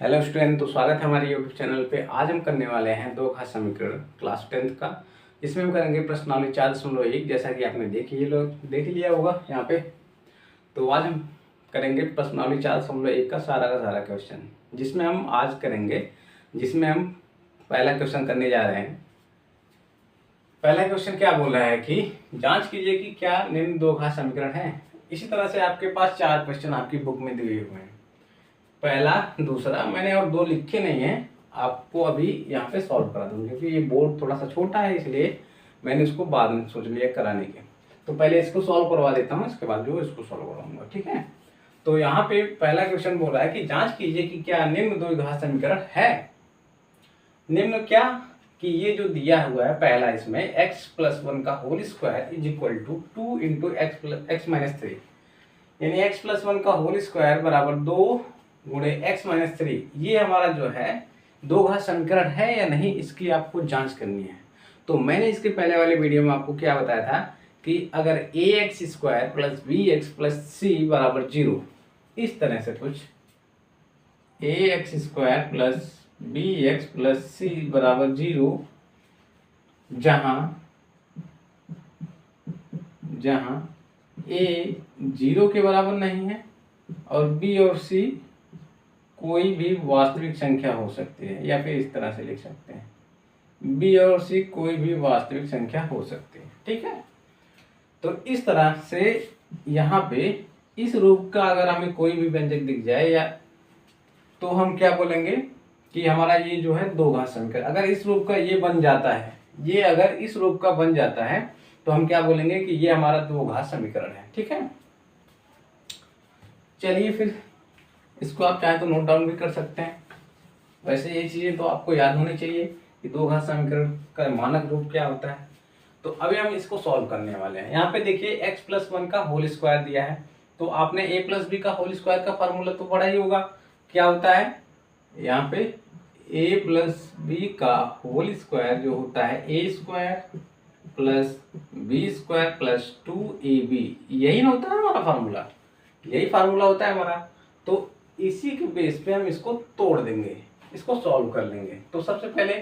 Hello student, तो स्वागत है हमारे यूट्यूब चैनल पे। आज हम करने वाले हैं दो घात समीकरण क्लास 10th का। इसमें हम करेंगे प्रश्नावली 4.1, जैसा कि आपने देख लिया होगा यहाँ पे। तो आज हम करेंगे प्रश्नावली 4.1 का सारा क्वेश्चन, जिसमें हम पहला क्वेश्चन करने जा रहे हैं। पहला क्वेश्चन क्या बोल रहा है कि जांच कीजिए कि क्या निम्न दो घात समीकरण है। इसी तरह से आपके पास 4 क्वेश्चन आपकी बुक में दिए हुए हैं। पहला, दूसरा मैंने और दो लिखे नहीं है, आपको अभी यहाँ पे सॉल्व करा दूंगा, क्योंकि ये बोर्ड थोड़ा सा छोटा है, इसलिए मैंने इसको बाद में सोच लिया कराने के। तो पहले इसको सॉल्व करवा देता हूँ, इसके बाद जो इसको सॉल्व कराऊंगा, ठीक है। तो यहाँ पे पहला क्वेश्चन बोल रहा है कि जांच कीजिए कि क्या निम्न दो घात समीकरण है। निम्न क्या कि ये जो दिया हुआ है पहला, इसमें x+1 का whole square is equal to 2 into x-3, यानी x+1 का होल स्क्वायर बराबर 2 गुणे x-3। ये हमारा जो है दो घात समीकरण है या नहीं, इसकी आपको जांच करनी है। तो मैंने इसके पहले वाले वीडियो में आपको क्या बताया था कि अगर ax² plus bx plus c बराबर 0, इस तरह से कुछ ax² plus bx plus c बराबर 0, जहां a 0 के बराबर नहीं है और b और c कोई भी वास्तविक संख्या हो सकती है, या फिर इस तरह से लिख सकते हैं b और c कोई भी वास्तविक संख्या हो सकती है, ठीक है। तो इस तरह से यहाँ पे इस रूप का अगर हमें कोई भी व्यंजक दिख जाए या, तो हम क्या बोलेंगे कि हमारा ये जो है दो घात समीकरण, अगर इस रूप का ये बन जाता है, ये अगर इस रूप का बन जाता है, तो हम क्या बोलेंगे कि ये हमारा दो घात समीकरण है, ठीक है। चलिए फिर इसको आप चाहे तो नोट डाउन भी कर सकते हैं। वैसे ये चीजें तो आपको याद होनी चाहिए कि दो घात समीकरण का मानक रूप क्या होता है। तो अभी हम इसको सॉल्व करने वाले हैं। यहाँ पे देखिए x+1 का होल स्क्वायर दिया है, तो आपने a प्लस बी का होल स्क्वायर का फॉर्मूला तो पढ़ा ही होगा। क्या होता है यहाँ पे a प्लस बी का होल स्क्वायर जो होता है a² plus b² plus 2ab, यही ना होता है हमारा फार्मूला, यही फार्मूला होता है हमारा। तो इसी के बेस पे हम इसको तोड़ देंगे, इसको सॉल्व कर लेंगे। तो सबसे पहले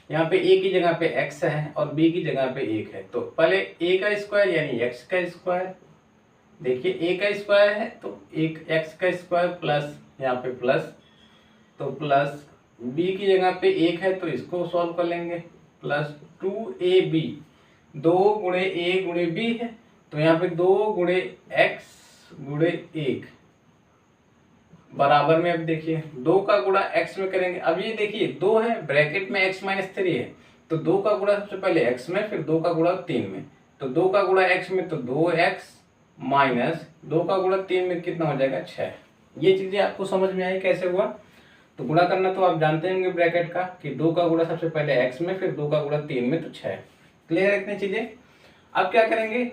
यहाँ पे a की जगह पे x है और b की जगह पे 1 है, तो पहले a का स्क्वायर यानी x का स्क्वायर, देखिए a का स्क्वायर है तो एक x का स्क्वायर प्लस यहाँ पे प्लस, तो प्लस b की जगह पे 1 है तो इसको सॉल्व कर लेंगे, प्लस 2ab, 2 गुणे a गुणे b है, तो यहाँ पे 2 गुणे x गुणे 1 बराबर में, अब देखिए 2 का गुणा x में करेंगे। अब ये देखिए 2 है, ब्रैकेट में x-3 है, तो 2 का गुणा सबसे पहले x में, फिर 2 का गुणा 3 में, तो 2 का गुणा x में तो 2x माइनस 2 का गुणा 3 में कितना हो जाएगा 6। ये चीजें आपको समझ में आई कैसे हुआ। तो गुणा करना तो आप जानते होंगे ब्रैकेट का कि 2 का गुणा सबसे पहले x में, फिर 2 का गुणा 3 में, तो 6। क्लियर है इतनी चीजें। अब क्या करेंगे,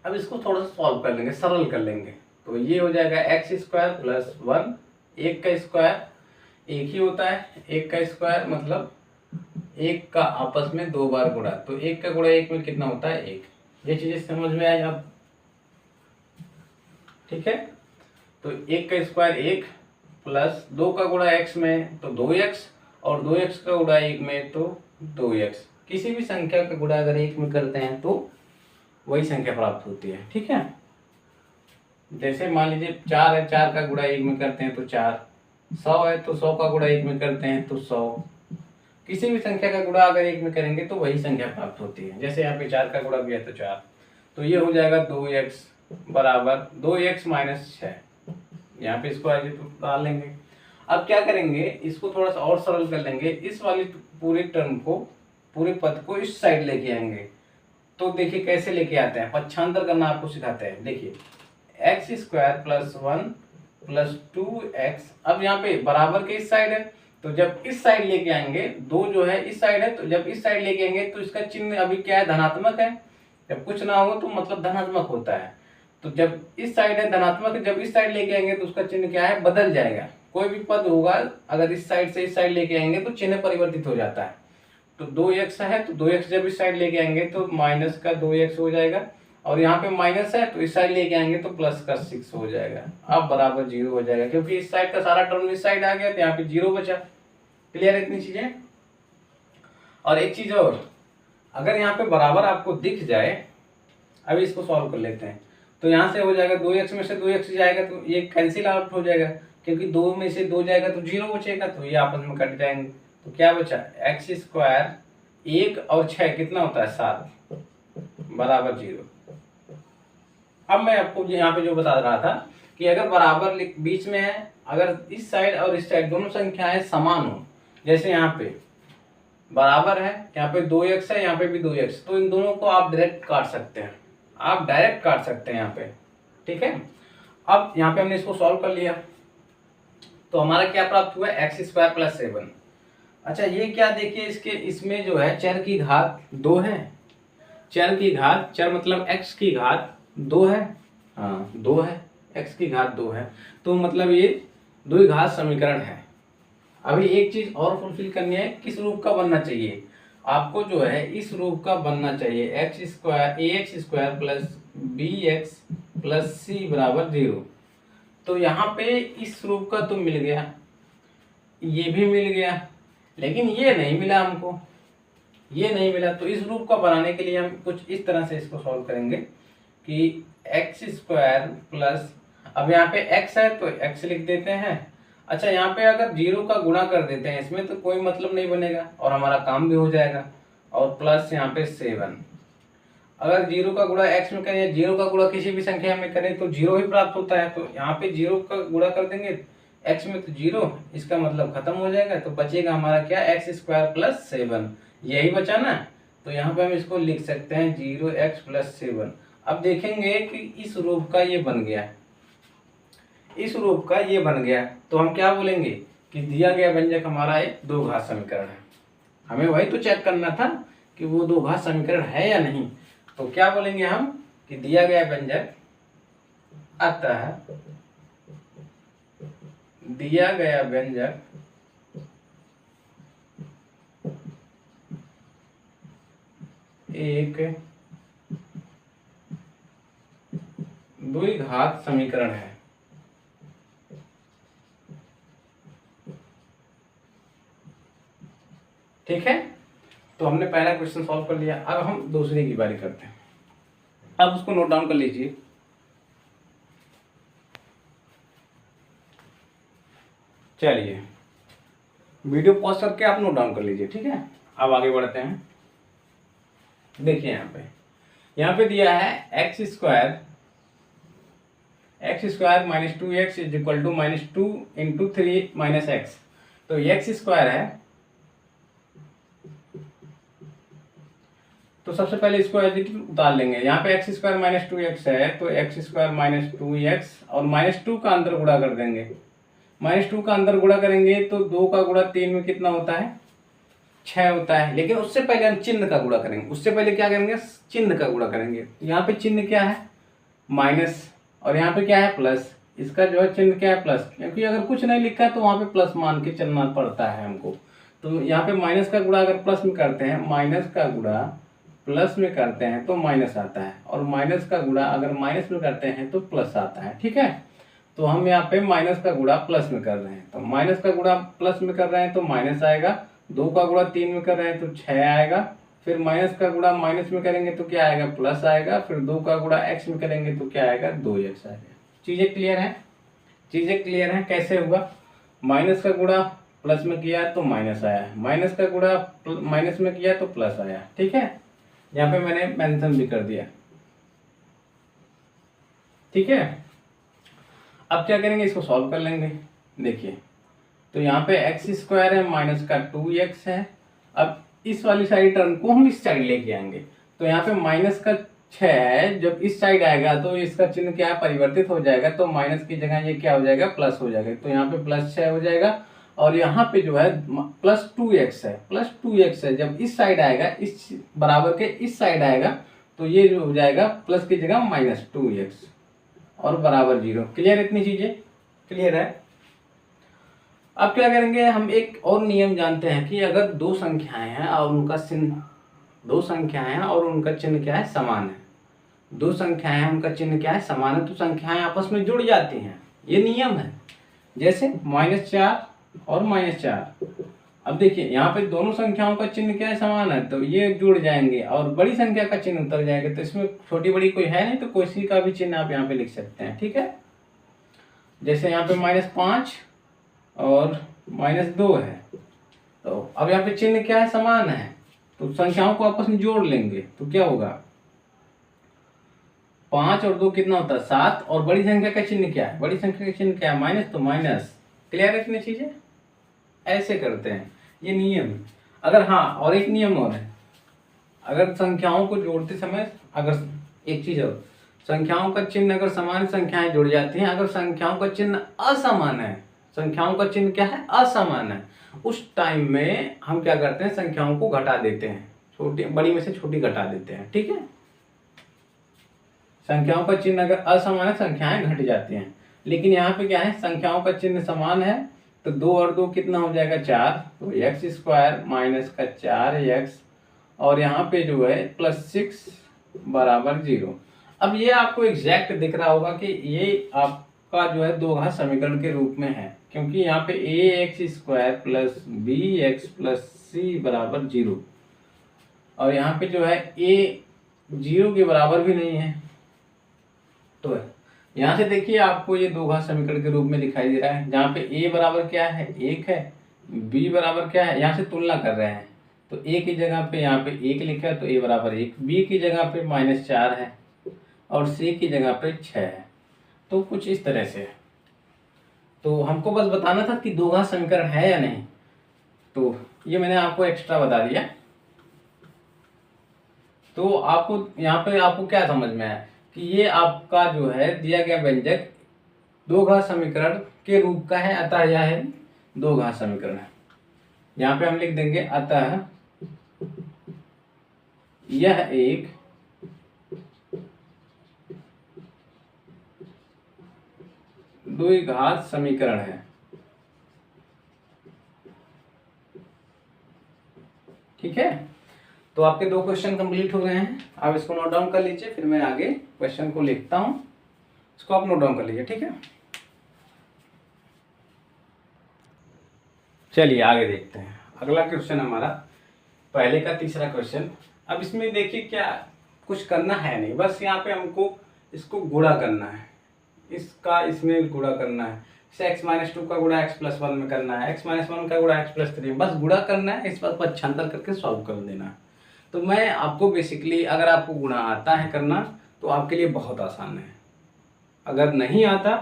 अब इसको थोड़ा सा सॉल्व कर लेंगे, सरल कर लेंगे। तो ये हो जाएगा x² प्लस 1, 1 का स्क्वायर 1 ही होता है, 1 का स्क्वायर मतलब 1 का आपस में 2 बार गुणा, तो 1 का गुणा 1 में कितना होता है 1। ये चीजें समझ में आई अब, ठीक है। तो 1 का स्क्वायर 1 प्लस 2 का गुणा x में तो 2x, और 2x का गुणा 1 में तो 2x। किसी भी संख्या का गुणा अगर 1 में करते हैं तो वही संख्या प्राप्त होती है, ठीक है। जैसे मान लीजिए 4 है, 4 का गुणा 1 में करते हैं तो 4, 100 है तो 100 का गुणा 1 में करते हैं तो 100। किसी भी संख्या का गुणा अगर 1 में करेंगे तो वही संख्या प्राप्त होती है। जैसे यहाँ पे 4 का गुणा भी है तो 4, तो ये हो जाएगा 2x बराबर 2x माइनस 6। यहाँ पे इसको आगे तो डाल लेंगे। अब क्या करेंगे, इसको थोड़ा सा और सरल कर लेंगे, इस वाली पूरे टर्म को, पूरे पद को इस साइड लेके आएंगे। तो देखिए कैसे लेके आते हैं, पक्षांतर करना आपको सिखाते हैं। देखिए x² प्लस 1 प्लस 2x, अब यहाँ पे बराबर के इस साइड है, तो जब इस साइड लेके आएंगे, 2 जो है इस साइड है, तो जब इस साइड लेके आएंगे तो इसका चिन्ह अभी क्या है, धनात्मक है। जब कुछ ना हो तो मतलब धनात्मक होता है, तो जब इस साइड है धनात्मक, जब इस साइड लेके आएंगे तो उसका चिन्ह क्या है, बदल जाएगा। कोई भी पद होगा अगर इस साइड से इस साइड लेके आएंगे तो चिन्ह परिवर्तित हो जाता है। तो 2x है तो 2x जब इस साइड लेके आएंगे तो माइनस का 2x हो जाएगा, और यहाँ पे माइनस है तो इस साइड लेके आएंगे तो प्लस का 6 हो जाएगा। अब बराबर 0 हो जाएगा, क्योंकि इस साइड का सारा टर्म इस साइड आ गया तो यहाँ पे 0 बचा। क्लियर है इतनी चीजें। और एक चीज और, अगर यहाँ पे बराबर आपको दिख जाए, अभी इसको सॉल्व कर लेते हैं, तो यहाँ से हो जाएगा 2x में से 2x जाएगा तो ये कैंसिल आउट हो जाएगा, क्योंकि 2 में से 2 जाएगा तो 0 बचेगा, तो ये आपस में कट जाएंगे। तो क्या बचा, x स्क्वायर 1 और 6 कितना होता है 7 बराबर 0। अब मैं आपको यहाँ पे जो बता रहा था कि अगर बराबर बीच में है, अगर इस साइड और इस साइड दोनों संख्याएं समान हो, जैसे यहाँ पे बराबर है, यहाँ पे 2x है, यहाँ पे भी 2x, तो इन दोनों को आप डायरेक्ट काट सकते हैं, आप डायरेक्ट काट सकते हैं यहाँ पे। ठीक है, अब यहाँ पे हमने इसको सॉल्व कर लिया तो हमारा क्या प्राप्त हुआ, x स्क्वायर प्लस 7। अच्छा ये क्या देखिए, इसके इसमें जो है चर की घात 2 है, चर की घात, चर मतलब x की घात 2 है, हाँ 2 है, x की घात 2 है, तो मतलब ये द्विघात समीकरण है। अभी एक चीज और फुलफिल करनी है, किस रूप का बनना चाहिए आपको, जो है इस रूप का बनना चाहिए, x square ax square plus bx plus c बराबर 0। तो यहाँ पे इस रूप का तो मिल गया, ये भी मिल गया, लेकिन ये नहीं मिला हमको, ये नहीं मिला। तो इस रूप का बनाने के लिए हम कुछ इस तरह से इसको सॉल्व करेंगे कि x स्क्वायर प्लस, अब यहाँ पे x है तो x लिख देते हैं। अच्छा यहाँ पे अगर 0 का गुणा कर देते हैं इसमें तो कोई मतलब नहीं बनेगा और हमारा काम भी हो जाएगा, और प्लस यहाँ पे 7। अगर 0 का गुणा x में करें, 0 का गुणा किसी भी संख्या में करें तो 0 ही प्राप्त होता है, तो यहाँ पे 0 का गुणा कर देंगे x में तो 0, इसका मतलब खत्म हो जाएगा, तो बचेगा हमारा क्या, x स्क्वायर प्लस 7, यही बचा ना। तो यहाँ पे हम इसको लिख सकते हैं 0x प्लस 7। अब देखेंगे कि इस रूप का ये बन गया, इस रूप का ये बन गया, तो हम क्या बोलेंगे कि दिया गया व्यंजक हमारा एक द्विघात समीकरण है। हमें वही तो चेक करना था कि वो द्विघात समीकरण है या नहीं। तो क्या बोलेंगे हम कि दिया गया व्यंजक, अतः दिया गया व्यंजक एक द्विघात समीकरण है। ठीक है, तो हमने पहला क्वेश्चन सॉल्व कर लिया। अब हम दूसरे की बारी करते हैं। अब उसको नोट डाउन कर लीजिए। चलिए वीडियो पॉज करके आप नोट डाउन कर लीजिए। ठीक है, अब आगे बढ़ते हैं। देखिए यहाँ पे दिया है x square minus 2x is equal to -2 into 3 minus x. तो x स्क्वायर है, तो सबसे पहले इसको एडिट उतार लेंगे। यहाँ पे x स्क्वायर माइनस 2x है, तो x स्क्वायर माइनस 2x और -2 का अंदर गुणा कर देंगे। -2 का अंदर गुणा करेंगे तो 2 का गुणा 3 में कितना होता है, 6 होता है। लेकिन उससे पहले हम चिन्ह का गुणा करेंगे। उससे पहले क्या करेंगे, चिन्ह का गुणा करेंगे। यहाँ पे चिन्ह क्या है, माइनस, और यहाँ पे क्या है, प्लस। इसका जो है चिन्ह क्या है, प्लस, क्योंकि अगर कुछ नहीं लिखा है तो वहाँ पे प्लस मान के चलना पड़ता है हमको। तो यहाँ पे माइनस का गुणा अगर प्लस में करते हैं, माइनस का गुणा प्लस में करते हैं तो माइनस आता है, और माइनस का गुणा अगर माइनस में करते हैं तो प्लस आता है। ठीक है, तो हम यहाँ पे माइनस का गुणा प्लस में कर रहे हैं, तो माइनस का गुणा प्लस में कर रहे हैं तो माइनस आएगा। 2 का गुणा 3 में कर रहे हैं तो 6 आएगा। फिर माइनस का गुणा माइनस में करेंगे तो क्या आएगा, प्लस आएगा। फिर 2 का गुणा x में करेंगे तो क्या आएगा, 2x आएगा। चीजें क्लियर हैं, चीजें क्लियर हैं। कैसे हुआ, माइनस का गुणा प्लस में किया तो माइनस आया, माइनस का गुणा माइनस में किया तो प्लस आया। ठीक है, यहाँ पे मैंने मेंशन भी कर दिया। ठीक है, अब क्या करेंगे, इसको सॉल्व कर लेंगे। देखिए तो यहाँ पे x स्क्वायर है, माइनस का 2x है। अब इस वाली साइड टर्म को हम इस साइड लेके आएंगे, तो यहाँ पे माइनस का 6 है, जब इस साइड आएगा तो इसका चिन्ह क्या है, परिवर्तित हो जाएगा। तो माइनस की जगह ये क्या हो जाएगा, प्लस हो जाएगा। तो यहाँ पे प्लस 6 हो जाएगा, और यहाँ पे जो है प्लस 2x है, प्लस 2x है। जब इस साइड आएगा, इस बराबर के इस साइड आएगा तो ये जो हो जाएगा प्लस की जगह -2x और बराबर 0। क्लियर, इतनी चीजें क्लियर है। अब क्या करेंगे, हम एक और नियम जानते हैं कि अगर दो संख्याएं हैं और उनका चिन्ह, दो संख्याएं हैं और उनका चिन्ह क्या है, समान है। दो संख्याएं हैं उनका चिन्ह क्या है, समान है, तो संख्याएं आपस में जुड़ जाती हैं, ये नियम है। जैसे -4 और -4, अब देखिए यहाँ पे दोनों संख्याओं का चिन्ह क्या है, समान है, तो ये जुड़ जाएंगे और बड़ी संख्या का चिन्ह उतर जाएगा, तो इसमें छोटी बड़ी कोई है नहीं, तो किसी का भी चिन्ह आप यहाँ पे लिख सकते हैं। ठीक है, जैसे यहाँ पे -5 और -2 है, तो अब यहाँ पे चिन्ह क्या है, समान है, तो संख्याओं को आपस में जोड़ लेंगे तो क्या होगा, 5 और 2 कितना होता है, 7, और बड़ी संख्या का चिन्ह क्या है, बड़ी संख्या का चिन्ह क्या है, माइनस, तो माइनस। क्लियर है इतनी चीजें, ऐसे करते हैं, ये नियम है। अगर हाँ, और एक नियम और है, अगर संख्याओं को जोड़ते समय, अगर एक चीज और, संख्याओं का चिन्ह अगर समान संख्याएं जुड़ जाती हैं, अगर संख्याओं का चिन्ह असमान है, संख्याओं का चिन्ह क्या है, असमान है, उस टाइम में हम क्या करते हैं, संख्याओं को घटा देते हैं, छोटी बड़ी में से छोटी घटा देते हैं। ठीक है, संख्याओं का चिन्ह अगर असमान है, संख्याएं घट जाती हैं, लेकिन यहाँ पे क्या है, संख्याओं का चिन्ह समान है, तो 2 और 2 कितना हो जाएगा, 4, तो x² माइनस का 4x, और यहाँ पे जो है +6 बराबर 0। अब ये आपको एग्जैक्ट दिख रहा होगा कि ये आपका जो है दो घात समीकरण के रूप में है, क्योंकि यहाँ पे ax² plus bx plus c बराबर 0, और यहाँ पे जो है a 0 के बराबर भी नहीं है, तो यहाँ से देखिए आपको ये दो घात समीकरण के रूप में दिखाई दे रहा है, जहाँ पे a बराबर क्या है, 1 है, b बराबर क्या है, यहाँ से तुलना कर रहे हैं, तो a की जगह पे यहाँ पे 1 लिखा है, तो a बराबर 1, b की जगह पे -4 है, और c की जगह पे 6 है, तो कुछ इस तरह से। तो हमको बस बताना था कि दो घात समीकरण है या नहीं, तो ये मैंने आपको एक्स्ट्रा बता दिया। तो आपको यहाँ पे आपको क्या समझ में आया कि ये आपका जो है दिया गया व्यंजक दो घात समीकरण के रूप का है, अतः यह है दो घात समीकरण है। यहाँ पे हम लिख देंगे अतः यह एक द्विघात समीकरण है। ठीक है, तो आपके दो क्वेश्चन कंप्लीट हो गए हैं, आप इसको नोट डाउन कर लीजिए, फिर मैं आगे क्वेश्चन को लिखता हूं, इसको आप नोट डाउन कर लीजिए। ठीक है, चलिए आगे देखते हैं। अगला क्वेश्चन हमारा पहले का तीसरा क्वेश्चन। अब इसमें देखिए क्या कुछ करना है नहीं, बस यहाँ पे हमको इसको गुणा करना है, इसका इसमें गुणा करना है, इसे x-2 का गुणा x+1 में करना है, x-1 का गुणा x+3, बस गुणा करना है, इस बात पर पक्षांतर करके सॉल्व कर देना है। तो मैं आपको बेसिकली, अगर आपको गुणा आता है करना तो आपके लिए बहुत आसान है, अगर नहीं आता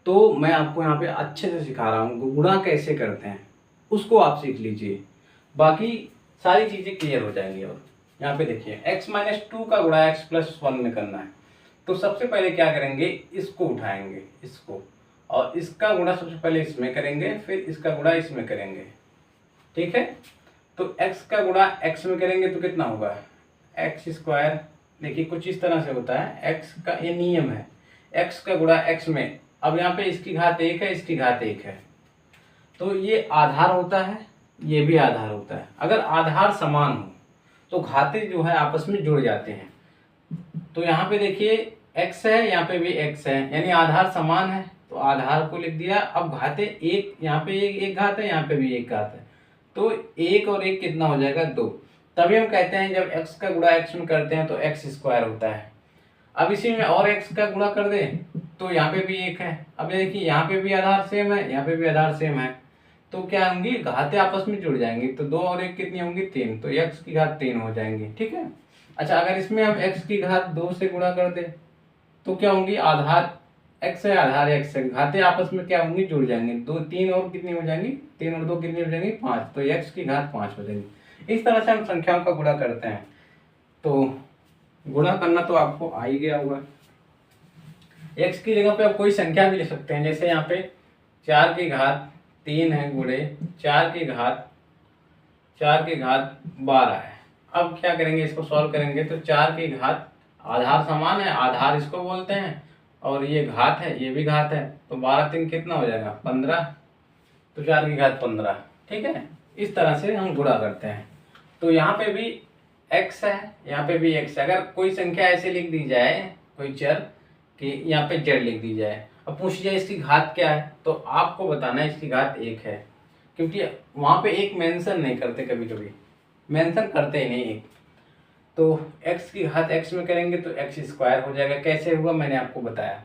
तो मैं आपको यहाँ पे अच्छे से सिखा रहा हूँ गुणा कैसे करते हैं, उसको आप सीख लीजिए, बाकी सारी चीज़ें क्लियर हो जाएंगी। और यहाँ पे देखिए x-2 का गुणा x+1 में करना है, तो सबसे पहले क्या करेंगे, इसको उठाएंगे, इसको, और इसका गुणा सबसे पहले इसमें करेंगे, फिर इसका गुणा इसमें करेंगे। ठीक है, तो x का गुणा x में करेंगे तो कितना होगा, x²। देखिए कुछ इस तरह से होता है, x का ये नियम है, x का गुणा x में, अब यहाँ पे इसकी घात 1 है, इसकी घात 1 है, तो ये आधार होता है, ये भी आधार होता है। अगर आधार समान हो तो घातें जो है आपस में जुड़ जाते हैं। तो यहाँ पे देखिए x है, यहाँ पे भी x है, यानी आधार समान है, तो आधार को लिख दिया। अब घातें एक, यहाँ पे एक घात है, यहाँ पे भी एक घात है, तो 1 और 1 कितना हो जाएगा, 2। तभी हम कहते हैं जब x का गुणा x में करते हैं तो x² होता है। अब इसी में और x का गुणा कर दें तो यहाँ पे भी 1 है। अब देखिए यहाँ पे भी आधार सेम है, यहाँ पे भी आधार सेम है, तो क्या होंगी, घातें आपस में जुड़ जाएंगी, तो 2 और 1 कितनी होंगी, 3, तो x की घात 3 हो जाएंगी। ठीक है, अच्छा अगर इसमें हम x की घात 2 से गुणा कर दें तो क्या होंगी, आधार x है, आधार x है, घातें आपस में क्या होंगी, जुड़ जाएंगी, 2 3 और कितनी हो जाएंगी, 3 और 2 कितनी हो जाएंगी, 5, तो x की घात 5 हो जाएगी। इस तरह से हम संख्याओं का गुणा करते हैं। तो गुणा करना तो आपको आ ही गया होगा। x की जगह पे आप कोई संख्या भी ले सकते हैं, जैसे यहाँ पे 4 की घात 3 है गुणे 4 की घात 12 है। अब क्या करेंगे, इसको सॉल्व करेंगे तो 4 की घात, आधार समान है, आधार इसको बोलते हैं, और ये घात है, ये भी घात है, तो 12 3 कितना हो जाएगा, 15, तो 4 की घात 15। ठीक है, इस तरह से हम गुणा करते हैं। तो यहाँ पे भी x है, यहाँ पे भी x है। अगर कोई संख्या ऐसे लिख दी जाए, कोई चर कि यहाँ पे z लिख दी जाए, अब पूछ जाए इसकी घात क्या है, तो आपको बताना है इसकी घात 1 है, क्योंकि वहाँ पे एक मेंशन नहीं करते, कभी कभी मेंशन करते ही नहीं एक। तो x की घात x में करेंगे तो x स्क्वायर हो जाएगा। कैसे हुआ मैंने आपको बताया।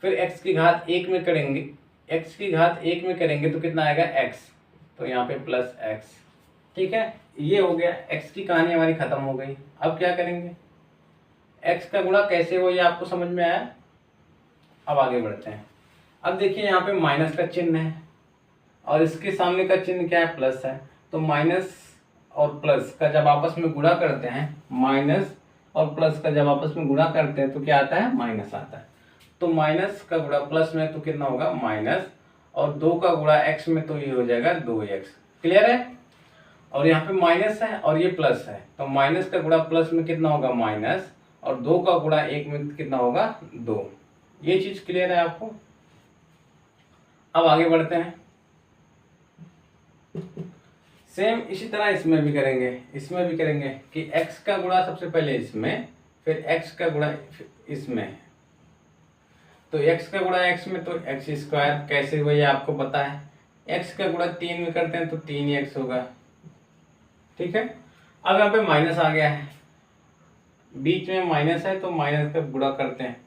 फिर x की घात 1 में करेंगे, x की घात 1 में करेंगे तो कितना आएगा x, तो यहाँ पे प्लस x। ठीक है, ये हो गया, x की कहानी हमारी खत्म हो गई। अब क्या करेंगे, x का गुणा कैसे हो ये आपको समझ में आया। अब आगे बढ़ते हैं। अब देखिए यहाँ पे माइनस का चिन्ह है और इसके सामने का चिन्ह क्या है, प्लस है। तो माइनस और प्लस का जब आपस में गुणा करते हैं, माइनस और प्लस का जब आपस में गुणा करते हैं तो क्या आता है, माइनस आता है। तो माइनस का गुणा प्लस में तो कितना होगा, माइनस, और 2 का गुणा x में तो ये हो जाएगा 2x। क्लियर है। और यहाँ पे माइनस है और ये प्लस है, तो माइनस का गुणा प्लस में कितना होगा, माइनस, और 2 का गुणा 1 में कितना होगा, 2। ये चीज क्लियर है आपको। अब आगे बढ़ते हैं। सेम इसी तरह इसमें भी करेंगे कि x का गुणा सबसे पहले इसमें, फिर x का गुणा इसमें। तो x का गुणा x में तो x स्क्वायर। कैसे हुआ ये आपको पता है। x का गुणा 3 में करते हैं तो 3x होगा। ठीक है। अब यहाँ पे माइनस आ गया है, बीच में माइनस है तो माइनस का गुणा करते हैं।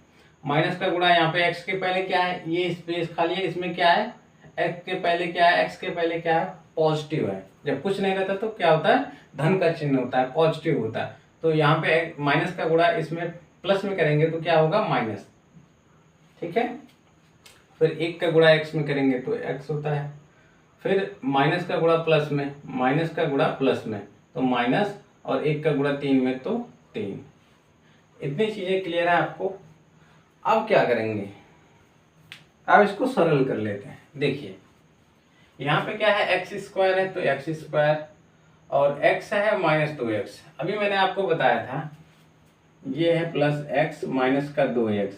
माइनस का गुणा यहाँ पे x के पहले क्या है, ये स्पेस खाली है, इसमें क्या है, x के पहले क्या है, x के पहले क्या है, पॉजिटिव है। जब कुछ नहीं रहता तो क्या होता है, धन का चिन्ह होता है, पॉजिटिव होता है। तो यहाँ पे माइनस का गुणा इसमें प्लस में करेंगे तो क्या होगा, माइनस। ठीक है। फिर 1 का गुणा x में करेंगे तो x होता है। फिर माइनस का गुणा प्लस में, माइनस का गुणा प्लस में तो माइनस, और 1 का गुणा 3 में तो 3। इतनी चीजें क्लियर है आपको। अब क्या करेंगे, अब इसको सरल कर लेते हैं। देखिए यहाँ पे क्या है, एक्स स्क्वायर है तो एक्स स्क्वायर, और x है माइनस 2x। अभी मैंने आपको बताया था ये है प्लस x माइनस का 2x।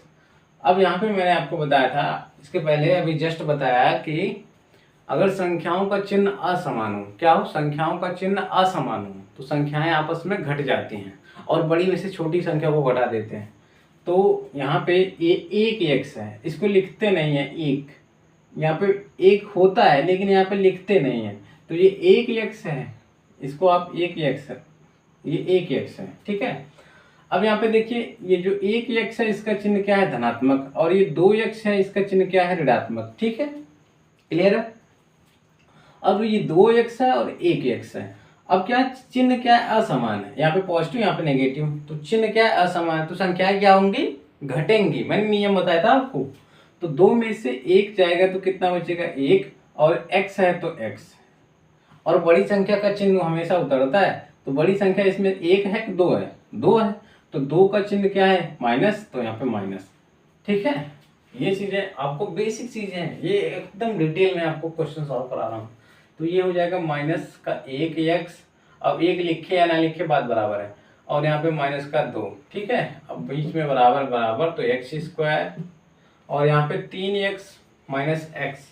अब यहाँ पे मैंने आपको बताया था, इसके पहले अभी जस्ट बताया कि अगर संख्याओं का चिन्ह असमान हो, क्या हो, संख्याओं का चिन्ह असमान हो तो संख्याएं आपस में घट जाती हैं और बड़ी में से छोटी संख्या को घटा देते हैं। तो यहाँ पे ये एक x है, इसको लिखते नहीं है एक, यहाँ पे एक होता है लेकिन यहाँ पे लिखते नहीं है, तो ये एक x है, इसको आप एक x है, ये एक x है। ठीक है। अब यहाँ पे देखिए ये जो एक x है इसका चिन्ह क्या है, धनात्मक, और ये 2x है इसका चिन्ह क्या है, ऋणात्मक। ठीक है, क्लियर है। अब ये 2x है और 1x है। अब क्या चिन्ह क्या है, असमान है, यहाँ पे पॉजिटिव यहाँ पे नेगेटिव, तो चिन्ह क्या है, असमान है, तो संख्याएं क्या होंगी, घटेंगी। मैंने नियम बताया था आपको। तो 2 में से 1 जाएगा तो कितना बचेगा, 1, और x है तो x, और बड़ी संख्या का चिन्ह हमेशा उतरता है। तो बड़ी संख्या इसमें 1 है कि 2 है, 2 है, तो 2 का चिन्ह क्या है, माइनस, तो यहाँ पे माइनस। ठीक है। ये चीजें आपको बेसिक चीजें हैं, ये एकदम डिटेल में आपको क्वेश्चन सॉल्व करा रहा हूँ। तो ये हो जाएगा माइनस का 1x, अब 1 लिखे या ना लिखे बात बराबर है, और यहाँ पे माइनस का 2। ठीक है। अब बीच में बराबर बराबर तो x स्क्वायर, और यहाँ पे 3x माइनस x।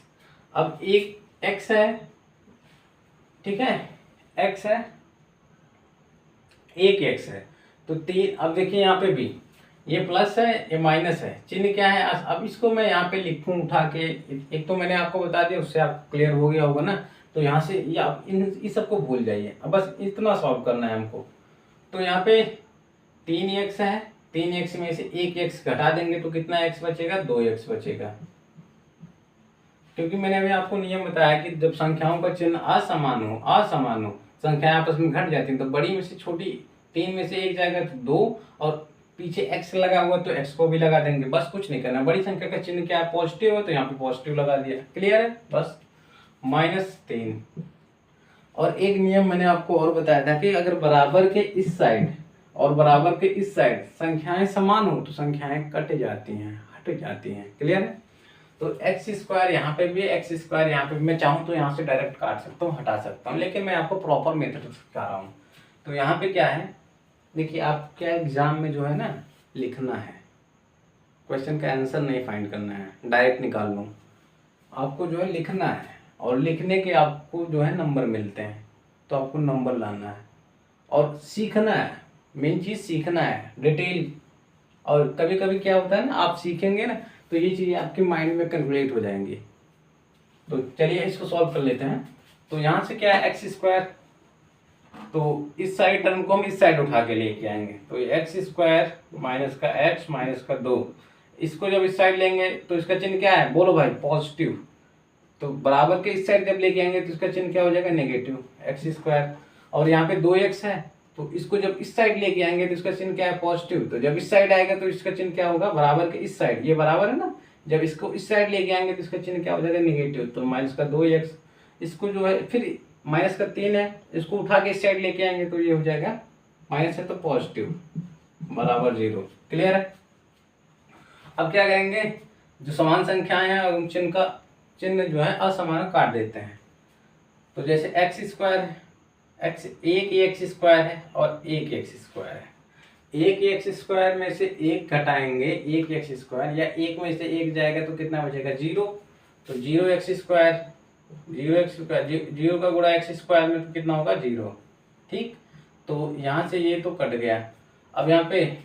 अब एक x है, ठीक है, x है, एक x है तो 3। अब देखिए यहाँ पे भी ये प्लस है, ये माइनस है, चिन्ह क्या है। अब इसको मैं यहाँ पे लिखूं उठा के, एक तो मैंने आपको बता दिया, उससे आप क्लियर हो गया होगा ना। तो यहाँ से ये आप इन सबको भूल जाइए, अब बस इतना सॉल्व करना है हमको। तो यहाँ पे 3x है, 3x में से 1x घटा देंगे तो कितना x बचेगा, 2x बचेगा। क्योंकि मैंने अभी आपको नियम बताया कि जब संख्याओं का चिन्ह असमान हो, संख्याएं आपस में घट जाती हैं, तो बड़ी में से छोटी 3 में से 1 जाएगा तो 2, और पीछे x लगा हुआ तो x को भी लगा देंगे, बस कुछ नहीं करना। बड़ी संख्या का चिन्ह क्या है, पॉजिटिव है, तो यहाँ पे पॉजिटिव लगा दिया। क्लियर है, बस -3। और एक नियम मैंने आपको और बताया था कि अगर बराबर के इस साइड और बराबर के इस साइड संख्याएं समान हो तो संख्याएं कट जाती हैं, हट जाती हैं। क्लियर है। तो एक्स स्क्वायर यहाँ पे भी, एक्स स्क्वायर यहाँ पे भी, मैं चाहूँ तो यहाँ से डायरेक्ट काट सकता हूँ, हटा सकता हूँ, लेकिन मैं आपको प्रॉपर मेथड सिखा रहा हूँ। तो यहाँ पे क्या है, देखिए आप क्या एग्जाम में जो है ना लिखना है, क्वेश्चन का आंसर नहीं फाइंड करना है, डायरेक्ट निकाल लो, आपको जो है लिखना है, और लिखने के आपको जो है नंबर मिलते हैं, तो आपको नंबर लाना है। और सीखना है, मेन चीज़ सीखना है डिटेल। और कभी कभी क्या होता है ना, आप सीखेंगे ना तो ये चीज़ें आपके माइंड में कैलकुलेट हो जाएंगी। तो चलिए इसको सॉल्व कर लेते हैं। तो यहाँ से क्या है एक्स स्क्वायर, तो इस साइड टर्म को हम इस साइड उठा के लेके आएंगे। तो ये एक्स स्क्वायर माइनस का एक्स माइनस का 2, इसको जब इस साइड लेंगे तो इसका चिन्ह क्या है, बोलो भाई, पॉजिटिव। तो बराबर के इस साइड जब लेके आएंगे तो इसका चिन्ह क्या हो जाएगा, नेगेटिव एक्स स्क्वायर। और यहाँ पे 2x है, तो इसको जब इस साइड लेके आएंगे तो इसका चिन्ह क्या है, पॉजिटिव। तो जब इस साइड आएगा तो इसका चिन्ह क्या होगा, बराबर के इस साइड, ये बराबर है ना, जब इसको इस साइड लेके आएंगे तो इसका चिन्ह क्या हो जाएगा, नेगेटिव। तो माइनस का 2x, इसको जो है फिर माइनस का 3 है, इसको उठा के इस साइड लेके आएंगे तो ये हो जाएगा माइनस है तो पॉजिटिव बराबर 0। क्लियर है। अब क्या करेंगे, जो समान संख्याएं हैं उन चिन्ह का चिन्ह जो है असमान काट देते हैं। तो जैसे एक्स स्क्वायर है, एक्स एक एक्स स्क्वायर है और एक एक्स स्क्वायर है। एक एक्स स्क्वायर में से एक घटाएंगे एक एक्स स्क्वायर, या एक में से एक जाएगा तो कितना बचेगा, 0। तो 0 एक्स स्क्वायर, 0 एक्स स्क्वायर, 0 का गुणा एक्स स्क्वायर में तो कितना होगा, 0। ठीक, तो यहाँ से ये तो कट गया। अब यहाँ पे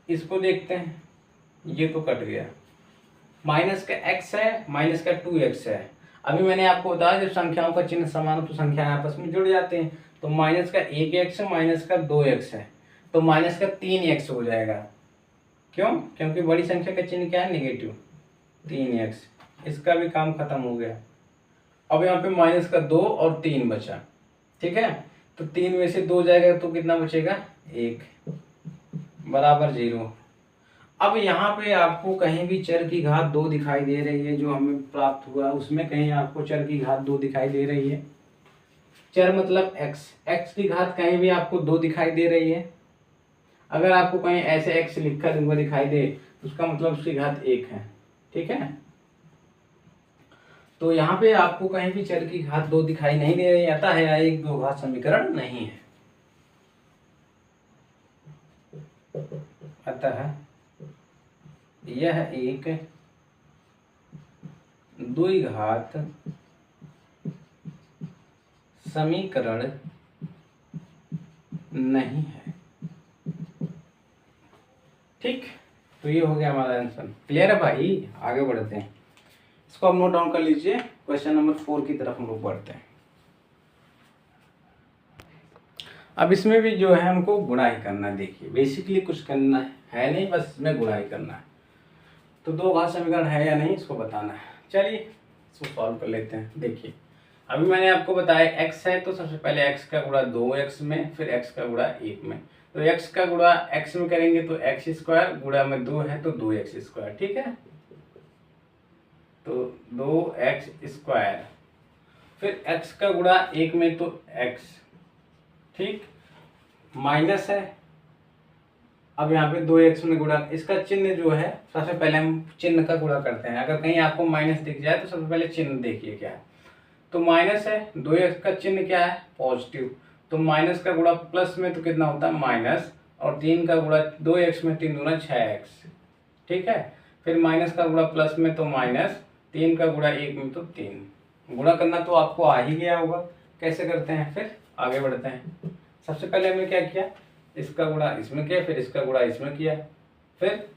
इसको देखते हैं, ये तो कट गया। माइनस का x है, माइनस का 2x है। अभी मैंने आपको बताया जब संख्याओं का चिन्ह समान हो तो संख्याएं आपस में जुड़ जाते हैं। तो माइनस का 1x है, माइनस का 2x है, तो माइनस का 3x हो जाएगा। क्यों, क्योंकि बड़ी संख्या का चिन्ह क्या है, नेगेटिव 3x। इसका भी काम खत्म हो गया। अब यहाँ पे माइनस का 2 और 3 बचा। ठीक है, तो 3 में से 2 जाएगा तो कितना बचेगा, 1 बराबर 0। अब यहाँ पे आपको कहीं भी चर की घात 2 दिखाई दे रही है, जो हमें प्राप्त हुआ उसमें कहीं आपको चर की घात 2 दिखाई दे रही है। चर मतलब x, x की घात कहीं भी आपको 2 दिखाई दे रही है। अगर आपको कहीं ऐसे x लिखकर हुआ दिखाई दे तो उसका मतलब उसकी घात 1 है। ठीक है, तो यहाँ पे आपको कहीं भी चर की घात 2 दिखाई नहीं दे रही, आता है या एक दो घात समीकरण नहीं है। अतः यह एक द्विघात समीकरण नहीं है। ठीक, तो ये हो गया हमारा आंसर। क्लियर है भाई, आगे बढ़ते हैं। इसको आप नोट डाउन कर लीजिए। क्वेश्चन नंबर 4 की तरफ हम लोग बढ़ते हैं। अब इसमें भी जो है हमको गुणाई करना है। देखिए बेसिकली कुछ करना है नहीं, बस इसमें गुणाई करना है। तो दो घात समीकरण है या नहीं इसको बताना है। चलिए इसको सॉल्व कर लेते हैं। देखिए अभी मैंने आपको बताया x है, तो सबसे पहले x का गुणा 2x में, फिर x का गुणा 1 में। तो x का गुणा x में करेंगे तो x स्क्वायर, गुणा में 2 है तो 2x स्क्वायर। ठीक है, तो 2x स्क्वायर, फिर x का गुणा 1 में तो x। ठीक, माइनस है। अब यहाँ पे 2x में गुणा, इसका चिन्ह जो है सबसे पहले हम चिन्ह का गुणा करते हैं। अगर कहीं आपको माइनस दिख जाए तो सबसे पहले चिन्ह देखिए क्या है। तो माइनस है, 2x का चिन्ह क्या है, पॉजिटिव। तो माइनस का गुणा प्लस में तो कितना होता है, माइनस। और 3 का गुणा 2x में, 3 दूना 6x। ठीक है, फिर माइनस का गुणा प्लस में तो माइनस, 3 का गुणा 1 में तो 3। गुणा करना तो आपको आ ही गया होगा, कैसे करते हैं। फिर आगे बढ़ते हैं। सबसे पहले हमने क्या किया, इसका गुणा इसमें किया, फिर इसका गुणा इसमें किया, फिर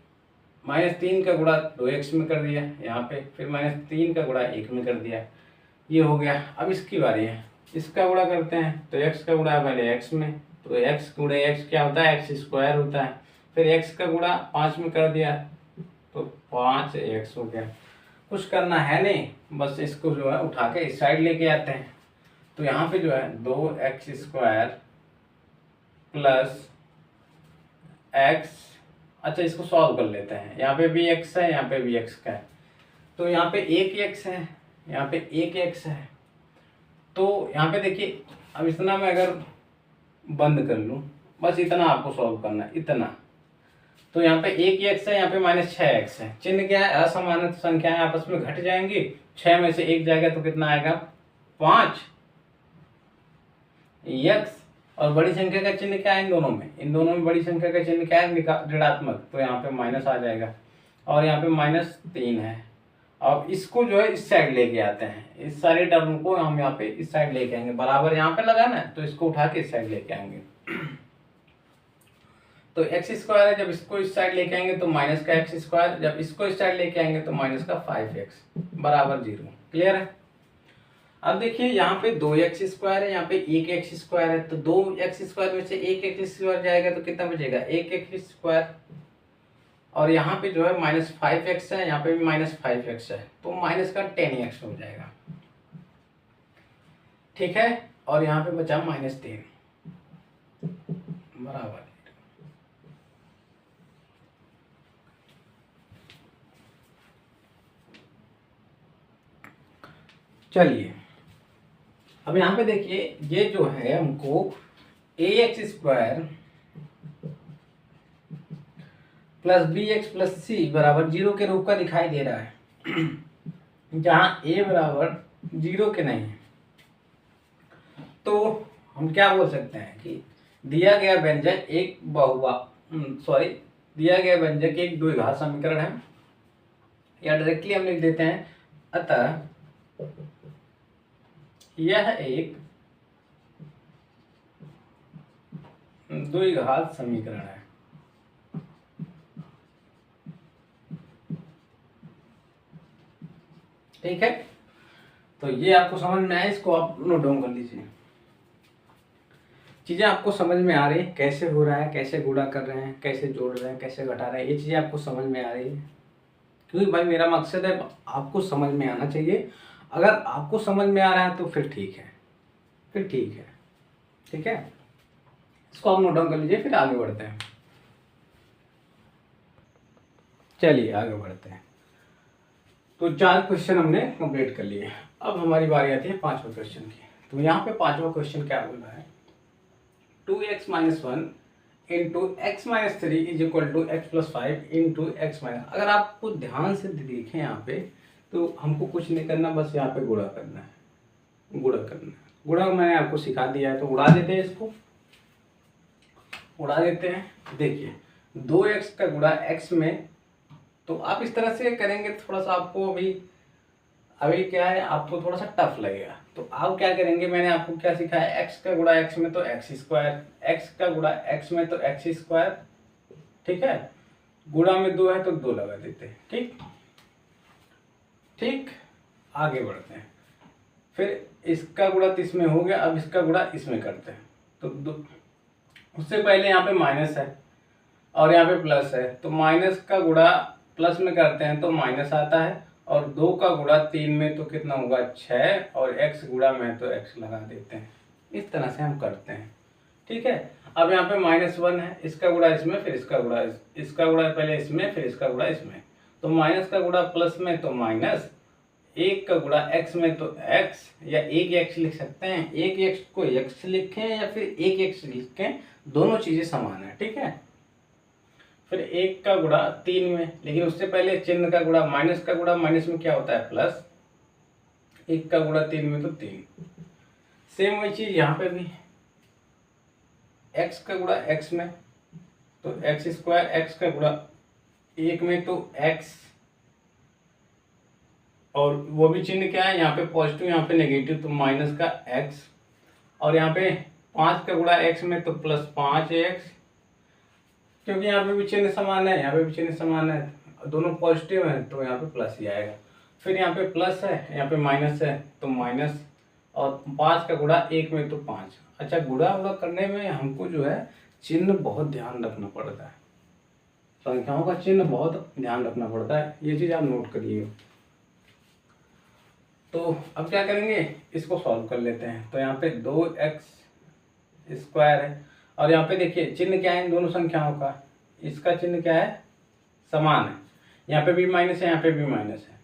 -3 का गुणा 2x में कर दिया यहाँ पे, फिर -3 का गुणा 1 में कर दिया। ये हो गया। अब इसकी बारी है, इसका गुणा करते हैं। तो x का गुणा पहले x में, तो x गुणा x क्या होता है, x स्क्वायर होता है। फिर x का गुणा 5 में कर दिया तो 5x हो गया। कुछ करना है नहीं, बस इसको जो है उठा के इस साइड लेके आते हैं। तो यहाँ पे जो है 2x स्क्वायर प्लस x, अच्छा इसको सॉल्व कर लेते हैं। यहाँ पे भी x है, यहाँ पे भी x का है, तो यहाँ पे एक x है, यहाँ पे एक x है। तो यहाँ पे देखिए, अब इतना मैं अगर बंद कर लूँ, बस इतना आपको सॉल्व करना है, इतना। तो यहाँ पे एक x है, यहाँ पे -6x है। चिन्ह क्या है, असमान संख्याएं आपस में घट जाएंगी। 6 में से 1 जाएगा तो कितना आएगा, 5 x। और बड़ी संख्या का चिन्ह क्या है, इन दोनों में बड़ी संख्या का चिन्ह क्या है, ऋणात्मक। तो यहाँ पे माइनस आ जाएगा। और यहाँ पे -3 है, अब इसको जो है इस साइड लेके आते हैं, इस सारे टर्म को हम यहाँ पे इस साइड लेके आएंगे, बराबर यहाँ पे लगा ना, तो इसको उठा के इस साइड लेके आएंगे। तो एक्स स्क्वायर है, जब इसको इस साइड लेके आएंगे तो माइनस का एक्स स्क्वायर, जब इसको इस साइड लेके आएंगे तो माइनस का 5x बराबर 0। क्लियर है। अब देखिए यहाँ पे 2x स्क्वायर है, यहाँ पे 1x स्क्वायर है, तो 2x स्क्वायर में से 1x स्क्वायर जाएगा तो कितना बचेगा 1x स्क्वायर, और यहाँ पे जो है -5x है, यहाँ पे भी -5x है, तो माइनस का 10x हो जाएगा। ठीक है, और यहाँ पे बचा -3 बराबर। चलिए अब यहाँ पे देखिए, ये जो है हमको ax square plus bx plus c बराबर 0 के रूप का दिखाई दे रहा है, जहाँ a बराबर 0 के नहीं है। तो हम क्या बोल सकते हैं कि दिया गया व्यंजक एक दिया गया व्यंजक एक द्विघात समीकरण है, या डायरेक्टली हम लिख देते हैं, अतः यह एक द्विघात समीकरण है। ठीक है, तो ये आपको समझ में आया, इसको आप नोट डाउन कर लीजिए। चीजें आपको समझ में आ रही है, कैसे हो रहा है, कैसे गुणा कर रहे हैं, कैसे जोड़ रहे हैं, कैसे घटा रहे हैं, ये चीजें आपको समझ में आ रही है। क्योंकि भाई मेरा मकसद है आपको समझ में आना चाहिए। अगर आपको समझ में आ रहा है तो फिर ठीक है, फिर ठीक है। ठीक है, इसको आप नोट डाउन कर लीजिए, फिर आगे बढ़ते हैं। चलिए आगे बढ़ते हैं। तो 4 क्वेश्चन हमने कंप्लीट कर लिए। अब हमारी बारी आती है 5वें क्वेश्चन की। तो यहाँ पे 5वां क्वेश्चन क्या बोल रहा है, 2x - 1 into x minus 3 is equal to x plus 5 into x minus. अगर आपको ध्यान से देखें यहाँ पे, तो हमको कुछ नहीं करना, बस यहाँ पे गुणा करना है, गुणा करना है। गुणा मैंने आपको सिखा दिया है, तो उड़ा देते हैं, इसको उड़ा देते हैं। देखिए 2x का गुणा x में, तो आप इस तरह से करेंगे, थोड़ा सा आपको अभी क्या है, आपको थोड़ा सा टफ लगेगा। तो आप क्या करेंगे, मैंने आपको क्या सिखाया, x का गुणा x में तो x स्क्वायर, x का गुणा x में तो x स्क्वायर। ठीक है, गुणा में 2 है तो 2 लगा देते हैं। ठीक ठीक, आगे बढ़ते हैं। फिर इसका गुणा इसमें हो गया, अब इसका गुणा इसमें करते हैं। तो उससे पहले यहाँ पे माइनस है और यहाँ पे प्लस है, तो माइनस का गुणा प्लस में करते हैं तो माइनस आता है, और 2 का गुणा 3 में तो कितना होगा 6, और x गुणा में तो x लगा देते हैं। इस तरह से हम करते हैं। ठीक है, अब यहाँ पे -1 है, इसका गुणा इसमें, फिर इसका गुणा इसका गुणा पहले इसमें, फिर इसका गुणा इसमें। तो माइनस का गुणा प्लस में तो माइनस, 1 का गुणा x में तो x, या 1x लिख सकते हैं, 1x को x लिखें या फिर 1x लिखें, दोनों चीजें समान है। ठीक है, फिर 1 का गुणा 3 में, लेकिन उससे पहले चिन्ह का गुणा, माइनस का गुणा माइनस में क्या होता है प्लस, 1 का गुणा 3 में तो 3। सेम वही चीज यहाँ पे भी, x का गुणा x में तो x स्क्वायर, x का गुणा 1 में तो x, और वो भी चिन्ह क्या है, यहाँ पे पॉजिटिव यहाँ पे नेगेटिव, तो माइनस का x, और यहाँ पे 5 का गुणा x में तो प्लस 5x, क्योंकि यहाँ पे भी चिन्ह समान है, यहाँ पे भी चिन्ह समान है, दोनों पॉजिटिव हैं तो यहाँ पे प्लस ही आएगा। फिर यहाँ पे प्लस है, यहाँ पे माइनस है तो माइनस, और 5 का गुणा 1 में तो 5। अच्छा, गुणा वुणा करने में हमको जो है चिन्ह बहुत ध्यान रखना पड़ता है, संख्याओं का चिन्ह बहुत ध्यान रखना पड़ता है, ये चीज़ आप नोट करिएगा। तो अब क्या करेंगे, इसको सॉल्व कर लेते हैं। तो यहाँ पे 2x स्क्वायर है, और यहाँ पे देखिए चिन्ह क्या है इन दोनों संख्याओं का, इसका चिन्ह क्या है, समान है, यहाँ पे भी माइनस है, यहाँ पे भी माइनस है,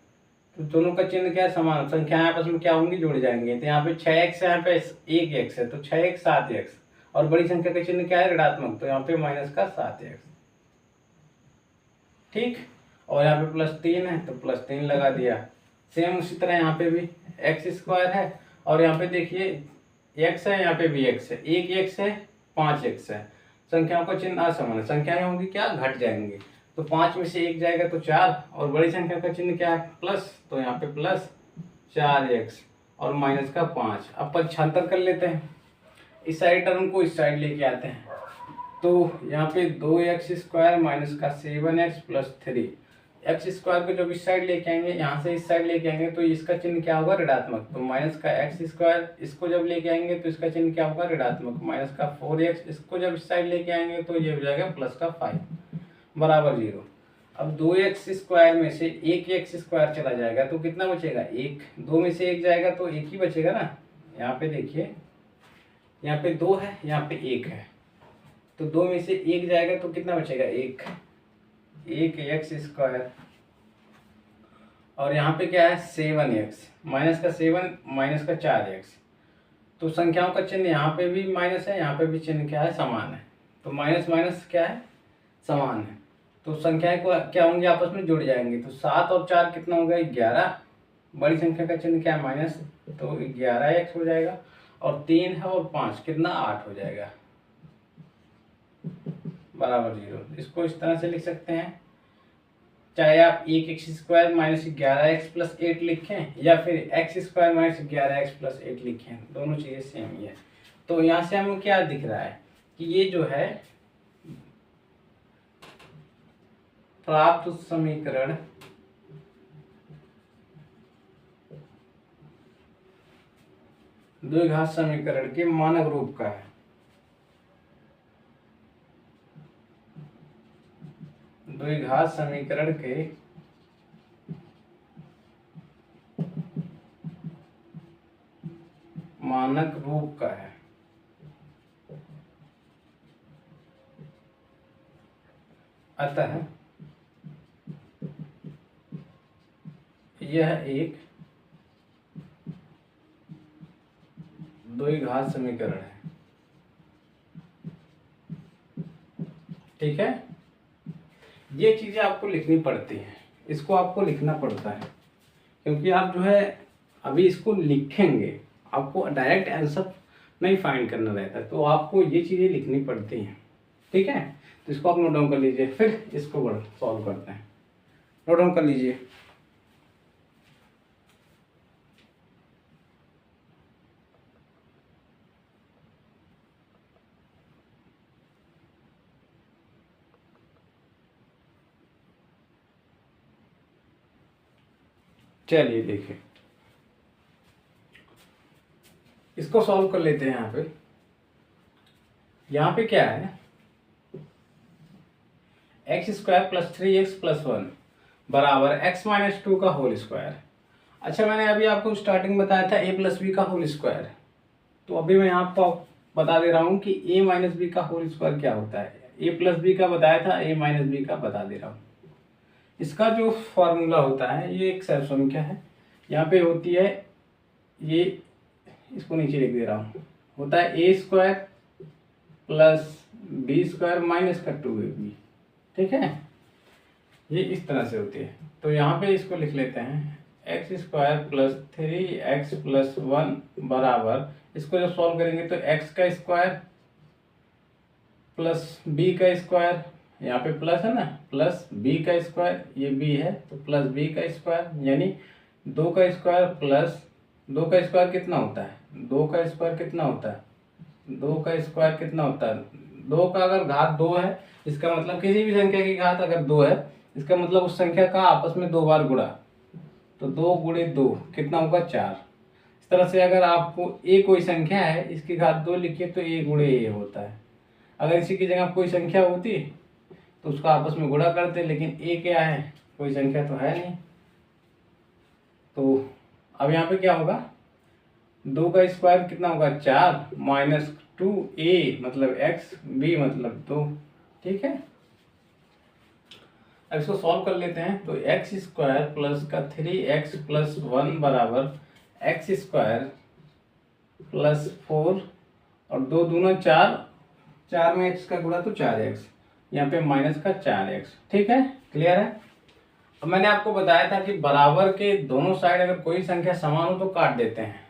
तो दोनों का चिन्ह क्या है, समान। संख्याएं आपस में क्या होंगी, जुड़ जाएंगे। तो यहाँ पे 6x है, यहाँ पे 1x है, तो 6x 7x, और बड़ी संख्या का चिन्ह क्या है, ऋणात्मक, तो यहाँ पे माइनस का 7x। ठीक, और यहाँ पे +3 है तो +3 लगा दिया। सेम उसी तरह यहाँ पे भी x स्क्वायर है, और यहाँ पे देखिए x है, यहाँ पे भी x है, 1x है, 5x है, संख्याओं का चिन्ह असमान है, संख्याएं होंगी क्या, घट जाएंगी। तो 5 में से 1 जाएगा तो 4, और बड़ी संख्या का चिन्ह क्या है प्लस, तो यहाँ पे प्लस 4x और माइनस का 5। अब पक्षांतर कर लेते हैं, इस साइड टर्म को इस साइड लेके आते हैं, तो यहाँ पे 2x² माइनस का 7x प्लस 3, एक्स स्क्वायर को जब इस साइड लेके आएंगे, यहाँ से इस साइड लेके आएंगे तो इसका चिन्ह क्या होगा ऋणात्मक, तो माइनस का x², इसको जब लेके आएंगे तो इसका चिन्ह क्या होगा ऋणात्मक, माइनस का 4x, इसको जब इस साइड लेके आएंगे तो ये हो जाएगा प्लस का 5 बराबर 0। अब 2x² में से 1x² चला जाएगा तो कितना बचेगा 1, 2 में से 1 जाएगा तो 1 ही बचेगा ना। यहाँ पे देखिए, यहाँ पे 2 है, यहाँ पे 1 है, तो 2 में से 1 जाएगा तो कितना बचेगा 1x², और यहाँ पे क्या है 7x, माइनस का 7 माइनस का 4x, तो संख्याओं का चिन्ह यहाँ पे भी माइनस है, यहाँ पे भी चिन्ह क्या है समान है, तो माइनस माइनस क्या है समान है, तो संख्याएं को क्या होंगी आपस में जुड़ जाएंगी, तो 7 और 4 कितना होगा 11, बड़ी संख्या का चिन्ह क्या है माइनस, तो 11x हो जाएगा, और 3 है और 5 कितना 8 हो जाएगा बराबर 0। इसको इस तरह से लिख सकते हैं, चाहे आप 1x² माइनस 11x प्लस 8 लिखें या फिर x² माइनस 11x प्लस 8 लिखें, दोनों चीज़ें सेम ही है। तो यहाँ से हमें क्या दिख रहा है कि ये जो है प्राप्त समीकरण द्विघात समीकरण के मानक रूप का है। द्विघात समीकरण के मानक रूप का है। अतः यह एक द्विघात समीकरण है। ठीक है, ये चीजें आपको लिखनी पड़ती हैं, इसको आपको लिखना पड़ता है, क्योंकि आप जो है अभी इसको लिखेंगे, आपको डायरेक्ट आंसर नहीं फाइंड करना रहता है, तो आपको ये चीजें लिखनी पड़ती हैं। ठीक है, तो इसको आप नोट डाउन कर लीजिए, फिर इसको सॉल्व करते हैं। नोट डाउन कर लीजिए। चलिए देखिए, इसको सॉल्व कर लेते हैं। यहाँ पे क्या है x² प्लस 3x प्लस 1 बराबर x माइनस 2 का होल स्क्वायर। अच्छा, मैंने अभी आपको स्टार्टिंग बताया था a प्लस बी का होल स्क्वायर, तो अभी मैं आपको बता दे रहा हूँ कि a माइनस बी का होल स्क्वायर क्या होता है। a प्लस बी का बताया था, a माइनस बी का बता दे रहा हूँ। इसका जो फॉर्मूला होता है, ये एक सरल संख्या है, यहाँ पे होती है ये, इसको नीचे लिख दे रहा हूँ, होता है a² प्लस b² माइनस का 2ab। ठीक है, ये इस तरह से होती है। तो यहाँ पे इसको लिख लेते हैं x² प्लस 3x प्लस 1 बराबर, इसको जब सॉल्व करेंगे तो x का स्क्वायर प्लस b का स्क्वायर, यहाँ पे प्लस है ना, प्लस b का स्क्वायर, ये b है तो प्लस b का स्क्वायर, यानी 2 का स्क्वायर प्लस 2 का स्क्वायर कितना होता है, 2 का स्क्वायर कितना होता है, 2 का स्क्वायर कितना होता है, 2 का अगर घात 2 है, इसका मतलब किसी भी संख्या की घात अगर 2 है, इसका मतलब उस संख्या का आपस में 2 बार गुणा, तो 2 गुणे 2 कितना होगा 4। इस तरह से अगर आपको a कोई संख्या है, इसकी घात 2 लिखिए तो a गुणे a होता है। अगर इसी की जगह कोई संख्या होती तो उसका आपस में गुणा करते, लेकिन a क्या है, कोई संख्या तो है नहीं। तो अब यहाँ पे क्या होगा, 2 का स्क्वायर कितना होगा 4 माइनस 2a मतलब x, b मतलब 2। ठीक है, अब इसको सॉल्व कर लेते हैं। तो x² प्लस का 3x प्लस 1 बराबर x² प्लस 4 और 2 दूना 4, 4 में x का गुणा तो 4x, यहाँ पे माइनस का 4x। ठीक है, क्लियर है। अब मैंने आपको बताया था कि बराबर के दोनों साइड अगर कोई संख्या समान हो तो काट देते हैं।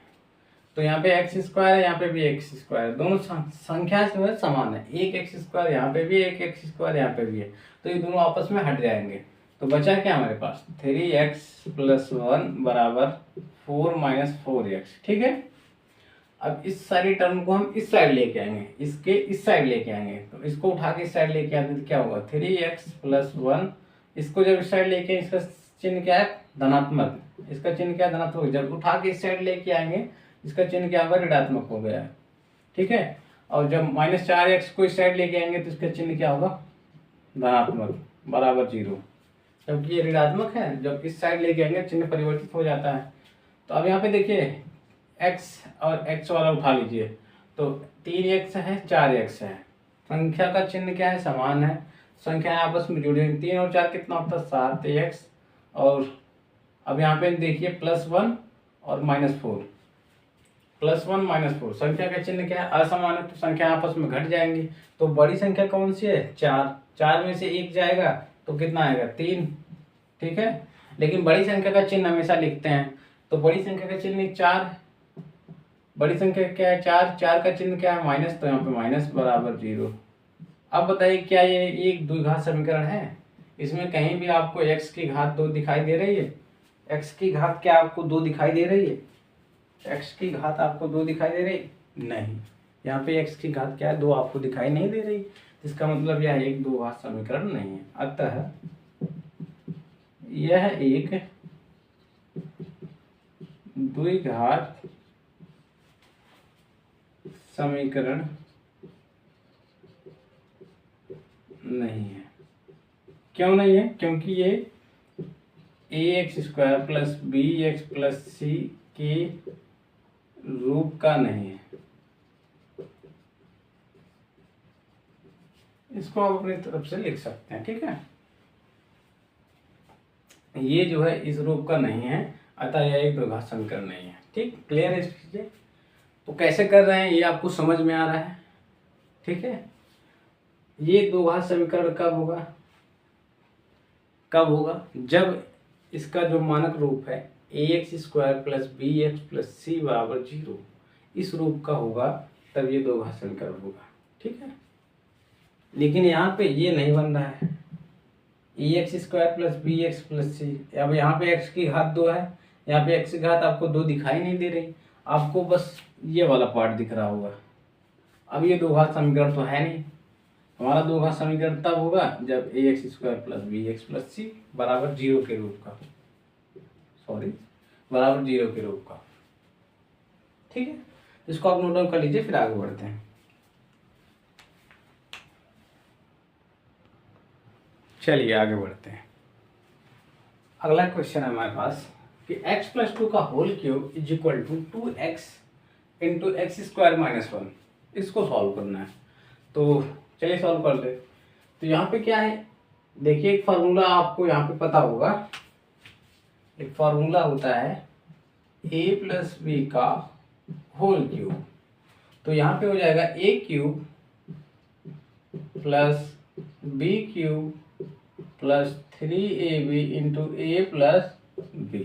तो यहाँ पे एक्स स्क्वायर है, यहाँ पे भी एक्स स्क्वायर, दोनों संख्या जो है समान है। एक एक्स स्क्वायर यहाँ पे भी, एक एक्स स्क्वायर यहाँ पे भी है, तो ये दोनों आपस में हट जाएंगे। तो बचा क्या हमारे पास, 3x+1 बराबर 4 - 4x। ठीक है, अब इस सारी टर्म को हम इस साइड लेके आएंगे, इसके इस साइड लेके आएंगे। तो इसको उठा के इस साइड लेके आते तो क्या होगा, 3x+1, इसको जब इस साइड लेके, इसका चिन्ह क्या है, धनात्मक, इसका चिन्ह क्या है, धनात्मक। जब उठा के इस साइड लेके आएंगे, इसका चिन्ह क्या होगा, ऋणात्मक हो गया है। ठीक है, और जब -4x को इस साइड लेके आएंगे तो इसका चिन्ह क्या होगा, धनात्मक, बराबर 0। क्योंकि ये ऋणात्मक है, जब इस साइड लेके आएंगे चिन्ह परिवर्तित हो जाता है। तो अब यहाँ पे देखिए, x और x वाला उठा लीजिए, तो 3x है, 4x है, संख्या का चिन्ह क्या है, समान है, संख्या आपस में जुड़ी हुई। 3 और 4 कितना होता है, 7x। और अब यहाँ पे देखिए +1 और -4, +1 -4, संख्या का चिन्ह क्या है, असमान है, तो संख्या आपस में घट जाएंगी। तो बड़ी संख्या कौन सी है, 4, 4 में से 1 जाएगा तो कितना आएगा, 3। ठीक है, लेकिन बड़ी संख्या का चिन्ह हमेशा लिखते हैं, तो बड़ी संख्या का चिन्ह 4, बड़ी संख्या क्या है, 4, 4 का चिन्ह क्या है, माइनस, तो यहाँ पे माइनस बराबर 0। अब बताइए क्या ये एक द्विघात समीकरण है, इसमें कहीं भी आपको x की घात 2 दिखाई दे रही है, x की घात क्या आपको 2 दिखाई दे रही है, x की घात आपको 2 दिखाई दे रही, नहीं, यहाँ पे x की घात क्या है, 2 आपको दिखाई नहीं दे रही, इसका मतलब यह एक द्विघात समीकरण नहीं है। अतः यह एक द्विघात समीकरण नहीं है। क्यों नहीं है, क्योंकि ये ax² + bx + c के रूप का नहीं है। इसको आप अपनी तरफ से लिख सकते हैं। ठीक है, ये जो है इस रूप का नहीं है, अतः यह एक द्विघात समीकरण नहीं है। ठीक, क्लियर है इस चीजें। तो कैसे कर रहे हैं ये आपको समझ में आ रहा है। ठीक है, ये द्विघात समीकरण कब होगा, कब होगा, जब इसका जो मानक रूप है ax² + bx + c बराबर 0, इस रूप का होगा, तब ये द्विघात समीकरण होगा। ठीक है, लेकिन यहाँ पे ये नहीं बन रहा है, ax² + bx + c। अब यहाँ पे x की घात 2 है, यहाँ पे x की घात आपको 2 दिखाई नहीं दे रही, आपको बस ये वाला पार्ट दिख रहा होगा। अब ये द्विघात समीकरण तो है नहीं, हमारा द्विघात समीकरण तब होगा जब ax² + bx + c बराबर 0 के रूप का, बराबर 0 के रूप का। ठीक है, इसको आप नोट डाउन कर लीजिए, फिर आगे बढ़ते हैं। चलिए आगे बढ़ते हैं। अगला क्वेश्चन है हमारे पास कि x + 2 का होल क्यूब = 2x × x² - 1, इसको सॉल्व करना है। तो चलिए सॉल्व कर ले। तो यहाँ पे क्या है, देखिए एक फार्मूला आपको यहाँ पे पता होगा, एक फार्मूला होता है a + b का होल क्यूब। तो यहाँ पे हो जाएगा a³ + b³ + 3ab × a + b,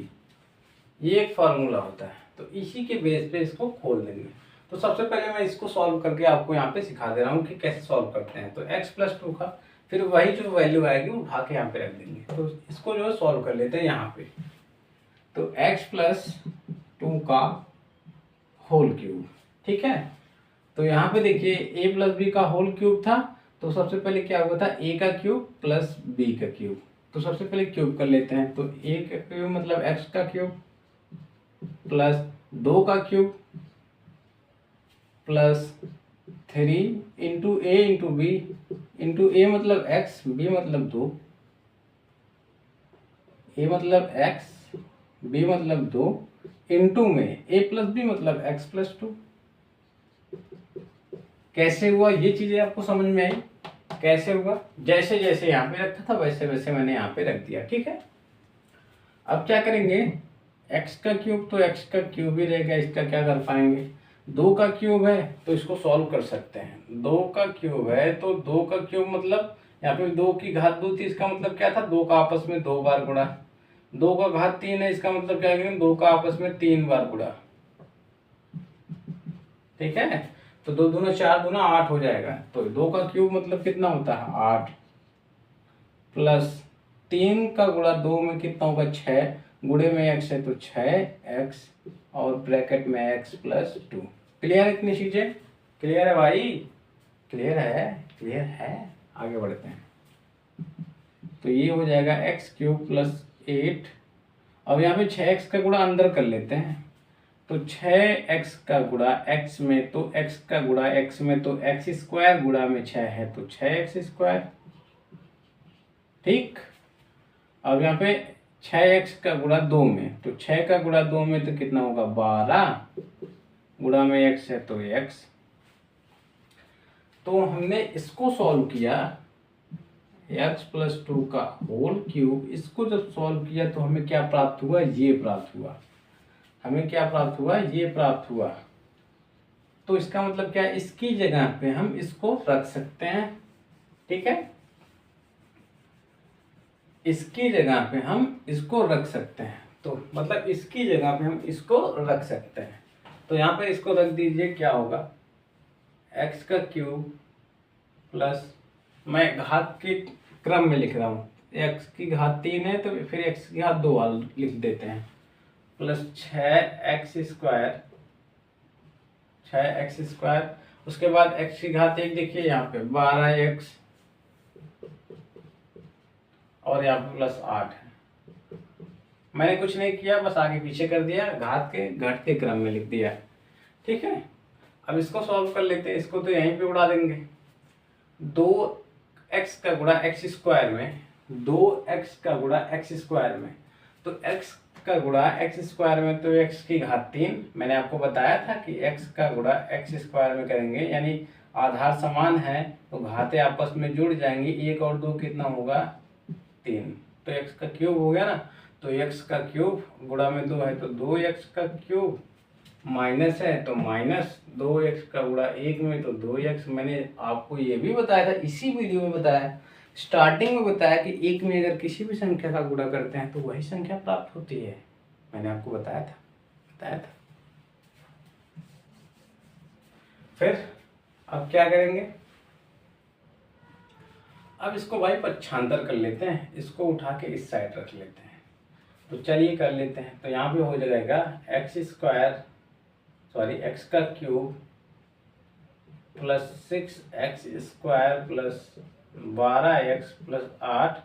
ये एक फार्मूला होता है। तो इसी के बेस पे इसको खोल देंगे। तो सबसे पहले मैं इसको सॉल्व करके आपको यहाँ पे सिखा दे रहा हूँ कि कैसे सॉल्व करते हैं। तो x + 2 का फिर वही जो वैल्यू आएगी उठा के यहाँ पे रख देंगे। तो इसको जो है सॉल्व कर लेते हैं यहाँ पे। तो x + 2 का होल क्यूब, ठीक है। तो यहाँ पे देखिए a + b का होल क्यूब था, तो सबसे पहले क्या हुआ था, a का क्यूब + b का क्यूब। तो सबसे पहले क्यूब कर लेते हैं। तो a का क्यूब मतलब x का क्यूब + 2 का क्यूब + 3 × a × b × a मतलब x, b मतलब 2, a मतलब x, b मतलब 2 इंटू में a + b मतलब x + 2। कैसे हुआ ये चीजें आपको समझ में आई, कैसे हुआ, जैसे जैसे यहाँ पे रखा था वैसे वैसे मैंने यहाँ पे रख दिया। ठीक है, अब क्या करेंगे, x का क्यूब तो x का क्यूब ही रहेगा, इसका क्या कर पाएंगे। 2 का क्यूब है तो इसको सॉल्व कर सकते हैं। 2 का क्यूब है तो 2 का क्यूब मतलब यहाँ पे 2 की घात 2 थी, इसका मतलब क्या था, 2 का आपस में 2 बार गुणा। 2 का घात 3 है, इसका मतलब क्या है, 2 का आपस में 3 बार गुणा। ठीक है। तो 2 दूना 4 दूना 8 हो जाएगा। तो 2 का क्यूब मतलब कितना होता है 8, प्लस 3 का गुणा 2 में कितना होगा 6, गुणे में x है तो 6x और ब्रैकेट में x प्लस 2। क्लियर है इतनी चीजें? क्लियर है भाई? क्लियर है? क्लियर है। आगे बढ़ते हैं। तो ये हो जाएगा एक्स क्यूब प्लस 8। अब यहाँ पे 6x का गुणा अंदर कर लेते हैं। तो 6x का गुणा x में तो x का गुणा x में तो x स्क्वायर गुणा में 6 है तो 6x स्क्वायर। ठीक। अब यहाँ पे 6x का गुणा 2 में तो 6 का गुणा 2 में तो कितना होगा 12, गुणा में x है तो x। तो हमने इसको सॉल्व किया x प्लस 2 का होल क्यूब। इसको जब सॉल्व किया तो हमें क्या प्राप्त हुआ? ये प्राप्त हुआ। हमें क्या प्राप्त हुआ? ये प्राप्त हुआ। तो इसका मतलब क्या है? इसकी जगह पे हम इसको रख सकते हैं। ठीक है, इसकी जगह पे हम इसको रख सकते हैं। तो मतलब इसकी जगह पे हम इसको रख सकते हैं। तो यहाँ पे इसको रख दीजिए, क्या होगा x का क्यूब प्लस, मैं घात के क्रम में लिख रहा हूँ, x की घात 3 है तो फिर x की घात 2 लिख देते हैं, plus 6x square, 6x square. उसके बाद x की घात 1 देखिए यहाँ पे 12x और यहाँ पे प्लस 8 है। मैंने कुछ नहीं किया, बस आगे पीछे कर दिया, घात के घटते क्रम में लिख दिया। ठीक है, अब इसको सॉल्व कर लेते हैं। इसको तो यहीं पे उड़ा देंगे। 2x का गुणा x स्क्वायर में, 2x का गुणा x स्क्वायर में, तो x का गुणा x स्क्वायर में तो x की घात 3। मैंने आपको बताया था कि x का गुणा x स्क्वायर में करेंगे, यानी आधार समान है तो घातें आपस में जुड़ जाएंगी। 1 और 2 कितना होगा 3, तो x का क्यूब हो गया ना। तो x का क्यूब गुणा में 2 है तो 2x का क्यूब, माइनस है तो माइनस 2x का गुणा 1 में तो 2x। मैंने आपको ये भी बताया था, इसी वीडियो में बताया, स्टार्टिंग में बताया कि 1 में अगर किसी भी संख्या का गुणा करते हैं तो वही संख्या प्राप्त होती है। मैंने आपको बताया था। फिर अब क्या करेंगे? अब इसको भाई पक्षांतर कर लेते हैं, इसको उठा के इस साइड रख लेते हैं। तो चलिए कर लेते हैं। तो यहाँ पे हो जाएगा एक्स स्क्वायर, सॉरी एक्स का cube plus 6x square plus 12x plus 8।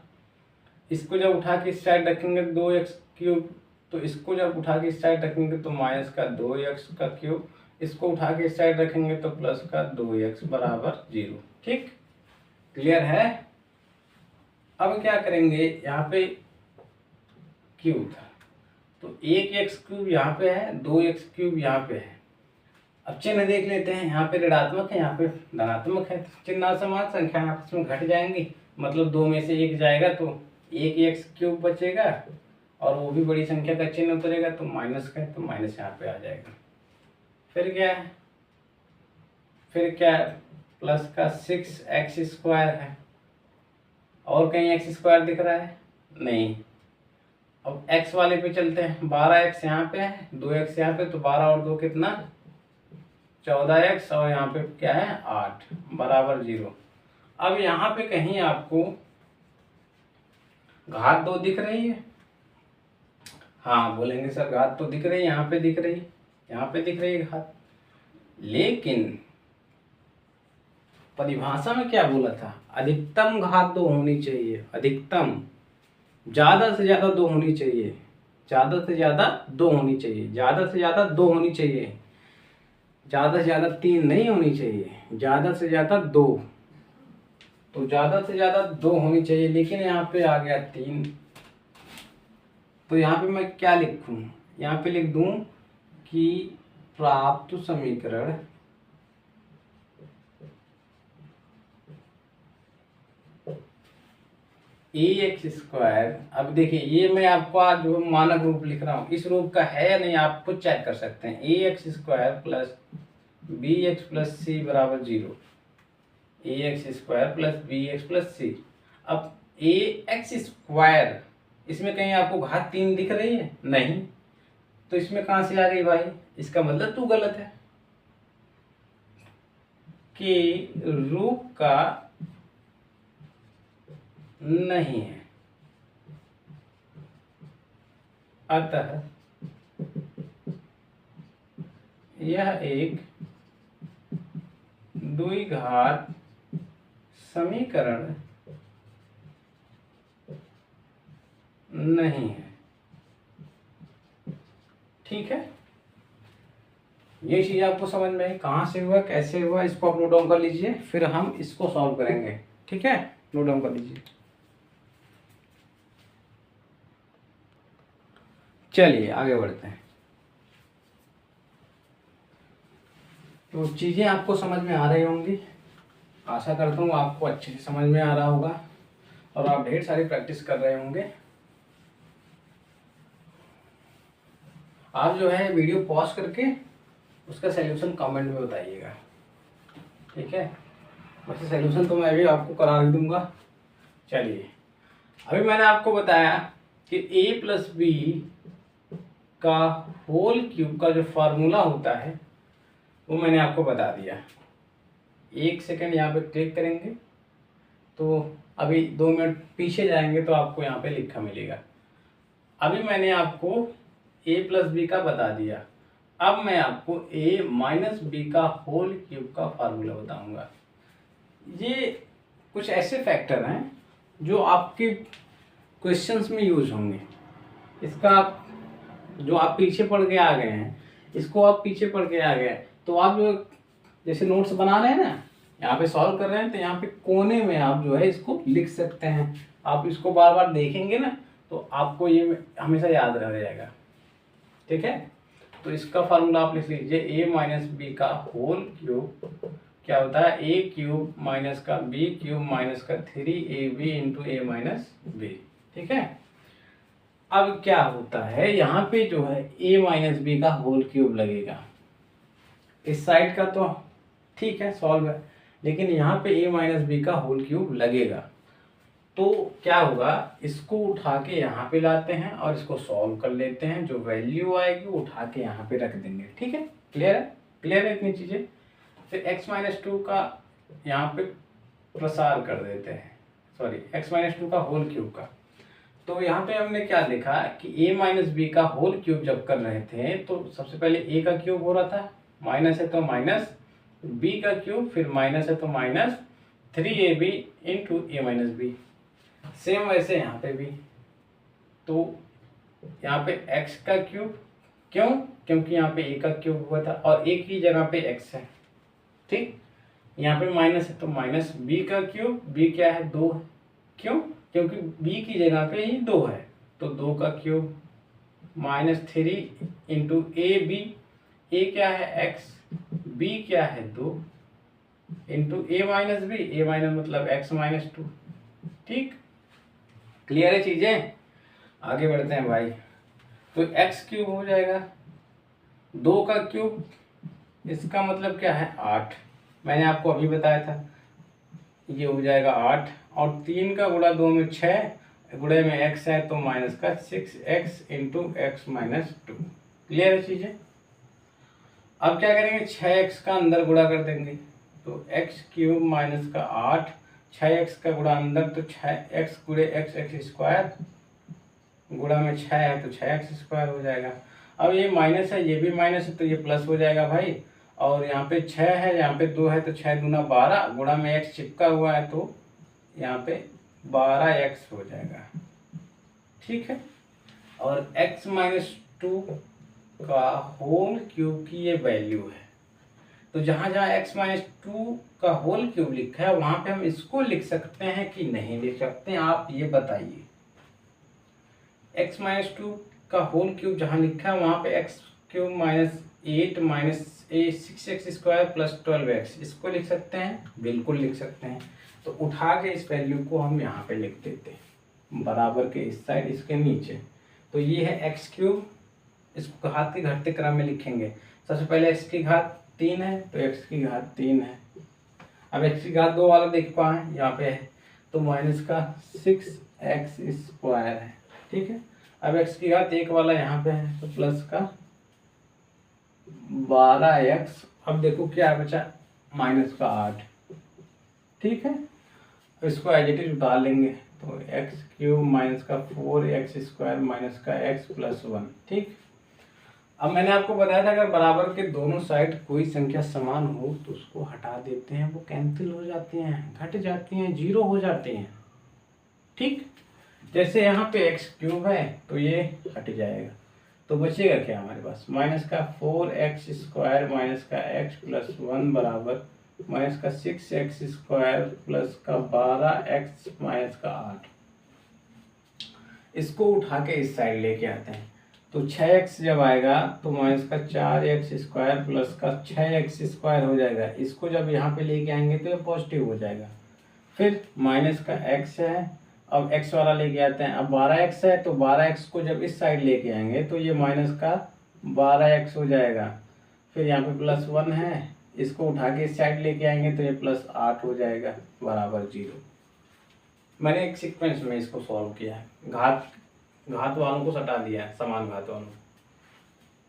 इसको जब उठा के इस साइड रखेंगे 2x क्यूब, तो इसको जब उठा के इस साइड रखेंगे तो माइनस का 2x का क्यूब, इसको उठा के इस साइड रखेंगे तो प्लस का 2x बराबर 0। ठीक, क्लियर है? अब क्या करेंगे, यहाँ पे क्यूब था तो 1x क्यूब यहाँ पे है, 2x क्यूब यहाँ पे है। अब चिन्ह देख लेते हैं, यहाँ पे ऋणात्मक है, यहाँ पे धनात्मक है। चिन्ह समान संख्या आपस में घट जाएंगी, मतलब 2 में से 1 जाएगा तो 1x क्यूब बचेगा और वो भी बड़ी संख्या का चिन्ह उतरेगा तो माइनस का है तो माइनस यहाँ पे आ जाएगा। फिर क्या है? फिर क्या है? प्लस का 6x स्क्वायर है, और कहीं x स्क्वायर दिख रहा है? नहीं। अब x वाले पे चलते हैं। 12x यहाँ पे है, 2x यहाँ पे, तो 12 और 2 कितना 14x और यहाँ पे क्या है 8 बराबर 0। अब यहाँ पे कहीं आपको घात 2 दिख रही है? हाँ बोलेंगे सर घात तो दिख रही है, यहाँ पे दिख रही है, यहाँ पे दिख रही है घात। लेकिन परिभाषा में क्या बोला था? अधिकतम घात 2 होनी चाहिए, अधिकतम। ज्यादा से ज्यादा 2 होनी चाहिए, ज्यादा से ज्यादा 2 होनी चाहिए, ज्यादा से ज्यादा 2 होनी चाहिए, ज्यादा से ज्यादा 3 नहीं होनी चाहिए, ज्यादा से ज्यादा 2। तो ज्यादा से ज्यादा 2 होनी चाहिए, लेकिन यहाँ पे आ गया 3। तो यहाँ पे मैं क्या लिखूं? यहाँ पे लिख दूं कि प्राप्त समीकरण ax स्क्वायर। अब देखिए ये मैं आपको आज जो मानक रूप लिख रहा हूँ, इस रूप का है या नहीं आप खुद चेक कर सकते हैं। ax square plus bx plus C बराबर 0, ax square plus bx plus C. अब ax स्क्वायर, इसमें कहीं आपको घात 3 दिख रही है? नहीं। तो इसमें कहाँ से आ गई भाई? इसका मतलब तू गलत है। के रूप का नहीं है, अतः यह एक द्विघात समीकरण नहीं है। ठीक है, ये चीज आपको समझ में आई, कहाँ से हुआ, कैसे हुआ, इसको आप नोट डाउन कर लीजिए, फिर हम इसको सॉल्व करेंगे। ठीक है, नोट डाउन कर लीजिए। चलिए आगे बढ़ते हैं। तो चीजें आपको समझ में आ रही होंगी, आशा करता हूँ आपको अच्छे से समझ में आ रहा होगा और आप ढेर सारी प्रैक्टिस कर रहे होंगे। आप जो है वीडियो पॉज करके उसका सलूशन कमेंट में बताइएगा। ठीक है, वैसे सलूशन तो मैं भी आपको करा दूंगा। चलिए, अभी मैंने आपको बताया कि a प्लस बी का होल क्यूब का जो फार्मूला होता है वो मैंने आपको बता दिया। एक सेकंड यहाँ पे क्लिक करेंगे तो अभी 2 मिनट पीछे जाएंगे तो आपको यहाँ पे लिखा मिलेगा। अभी मैंने आपको a प्लस बी का बता दिया, अब मैं आपको a माइनस बी का होल क्यूब का फार्मूला बताऊंगा। ये कुछ ऐसे फैक्टर हैं जो आपके क्वेश्चंस में यूज होंगे। इसका आप जो आप पीछे पढ़ के आ गए हैं, इसको आप पीछे पढ़ के आ गए तो आप जो जैसे नोट्स बना रहे हैं ना, यहाँ पे सॉल्व कर रहे हैं तो यहाँ पे कोने में आप जो है इसको लिख सकते हैं। आप इसको बार बार देखेंगे ना तो आपको ये हमेशा याद रह जाएगा। ठीक है, तो इसका फार्मूला आप लिख लीजिए, a माइनस बी का होल क्यूब क्या होता है, a क्यूब माइनस का b क्यूब माइनस का 3ab into a minus B. ठीक है, अब क्या होता है, यहाँ पे जो है a माइनस बी का होल क्यूब लगेगा। इस साइड का तो ठीक है सॉल्व है, लेकिन यहाँ पे a माइनस बी का होल क्यूब लगेगा। तो क्या होगा, इसको उठा के यहाँ पे लाते हैं और इसको सॉल्व कर लेते हैं। जो वैल्यू आएगी वो उठा के यहाँ पे रख देंगे। ठीक है, क्लियर है, क्लियर है इतनी चीजें। फिर x माइनस 2 का यहाँ पे प्रसार कर देते हैं, सॉरी x माइनस 2 का होल क्यूब का। तो यहाँ पे हमने क्या लिखा कि a माइनस बी का होल क्यूब जब कर रहे थे तो सबसे पहले a का क्यूब हो रहा था, माइनस है तो माइनस b का क्यूब, फिर माइनस है तो minus 3ab into a minus b. Same वैसे यहाँ पे भी, तो यहाँ पे x का क्यूब, क्यों, क्योंकि यहाँ पे a का क्यूब हुआ था और एक ही जगह पे x है। ठीक, यहाँ पे माइनस है तो माइनस b का क्यूब, b क्या है 2 है, क्यों, क्योंकि b की जगह पे ही 2 है, तो 2 का क्यूब माइनस 3 इंटू a क्या है x, b क्या है 2 into a minus b, a minus मतलब x माइनस 2। ठीक, क्लियर है चीजें, आगे बढ़ते हैं भाई। तो x क्यूब हो जाएगा, 2 का क्यूब इसका मतलब क्या है 8, मैंने आपको अभी बताया था, ये हो जाएगा 8 और 3 का गुणा 2 में 6, गुणे में x है तो माइनस का 6x into x minus 2। Clear है चीजें। अब क्या करेंगे, 6x का अंदर गुणा कर देंगे तो x क्यूब माइनस का 8, 6x का गुणा अंदर तो 6x गुणे x स्क्वायर, गुणा में 6 है तो 6x स्क्वायर हो जाएगा। अब ये माइनस है, ये भी माइनस है तो ये प्लस हो जाएगा भाई, और यहाँ पे 6 है, यहाँ पे 2 है तो 6 दूना 12, गुणा में x चिपका हुआ है तो यहाँ पे 12x हो जाएगा। ठीक है, और x माइनस 2 का होल क्यूब की ये वैल्यू है, तो जहां जहां x माइनस 2 का होल क्यूब लिखा है वहां पे हम इसको लिख सकते हैं कि नहीं लिख सकते हैं, आप ये बताइए। x माइनस 2 का होल क्यूब जहां लिखा है वहां पे x cube minus 8 minus 6x square plus 12x, इसको लिख सकते हैं, बिल्कुल लिख सकते हैं। तो उठा के इस वैल्यू को हम यहाँ पे लिख देते हैं बराबर के इस साइड, इसके नीचे। तो ये है x क्यूब, इसको घात के घटते क्रम में लिखेंगे। सबसे पहले x की घात 3 है तो x की घात 3 है। अब x की घात 2 वाला देख पाए यहाँ पे है तो माइनस का 6x स्क्वायर है। ठीक है, अब x की घात 1 वाला यहाँ पे है तो प्लस का 12x। अब देखो क्या बचा, माइनस का 8। ठीक है, इसको एज इट इज उतार लेंगे तो एक्स क्यूब माइनस का 4x² माइनस का x प्लस 1। ठीक, अब मैंने आपको बताया था अगर बराबर के दोनों साइड कोई संख्या समान हो तो उसको हटा देते हैं, वो कैंसिल हो जाते हैं, घट जाती हैं, जीरो हो जाते हैं। ठीक, जैसे यहाँ पे एक्स क्यूब है तो ये हट जाएगा, तो बचेगा क्या हमारे पास, माइनस का 4x² माइनस का x प्लस 1 बराबर माइनस का 6x² प्लस का 12x माइनस का 8। इसको उठा के इस साइड लेके आते हैं तो 6x जब आएगा तो माइनस का 4x² प्लस का 6x² हो जाएगा। इसको जब यहाँ पे लेके आएंगे तो ये पॉजिटिव हो जाएगा। फिर माइनस का x है, अब x वाला लेके आते हैं, अब 12x है तो 12x को जब इस साइड लेके आएंगे तो ये माइनस का 12x हो जाएगा। फिर यहाँ पे प्लस 1 है, इसको उठा के इस साइड लेके आएंगे तो ये प्लस 8 हो जाएगा बराबर 0। मैंने एक सीक्वेंस में इसको सॉल्व किया है, घात वालों को हटा दिया है, समान घात वालों।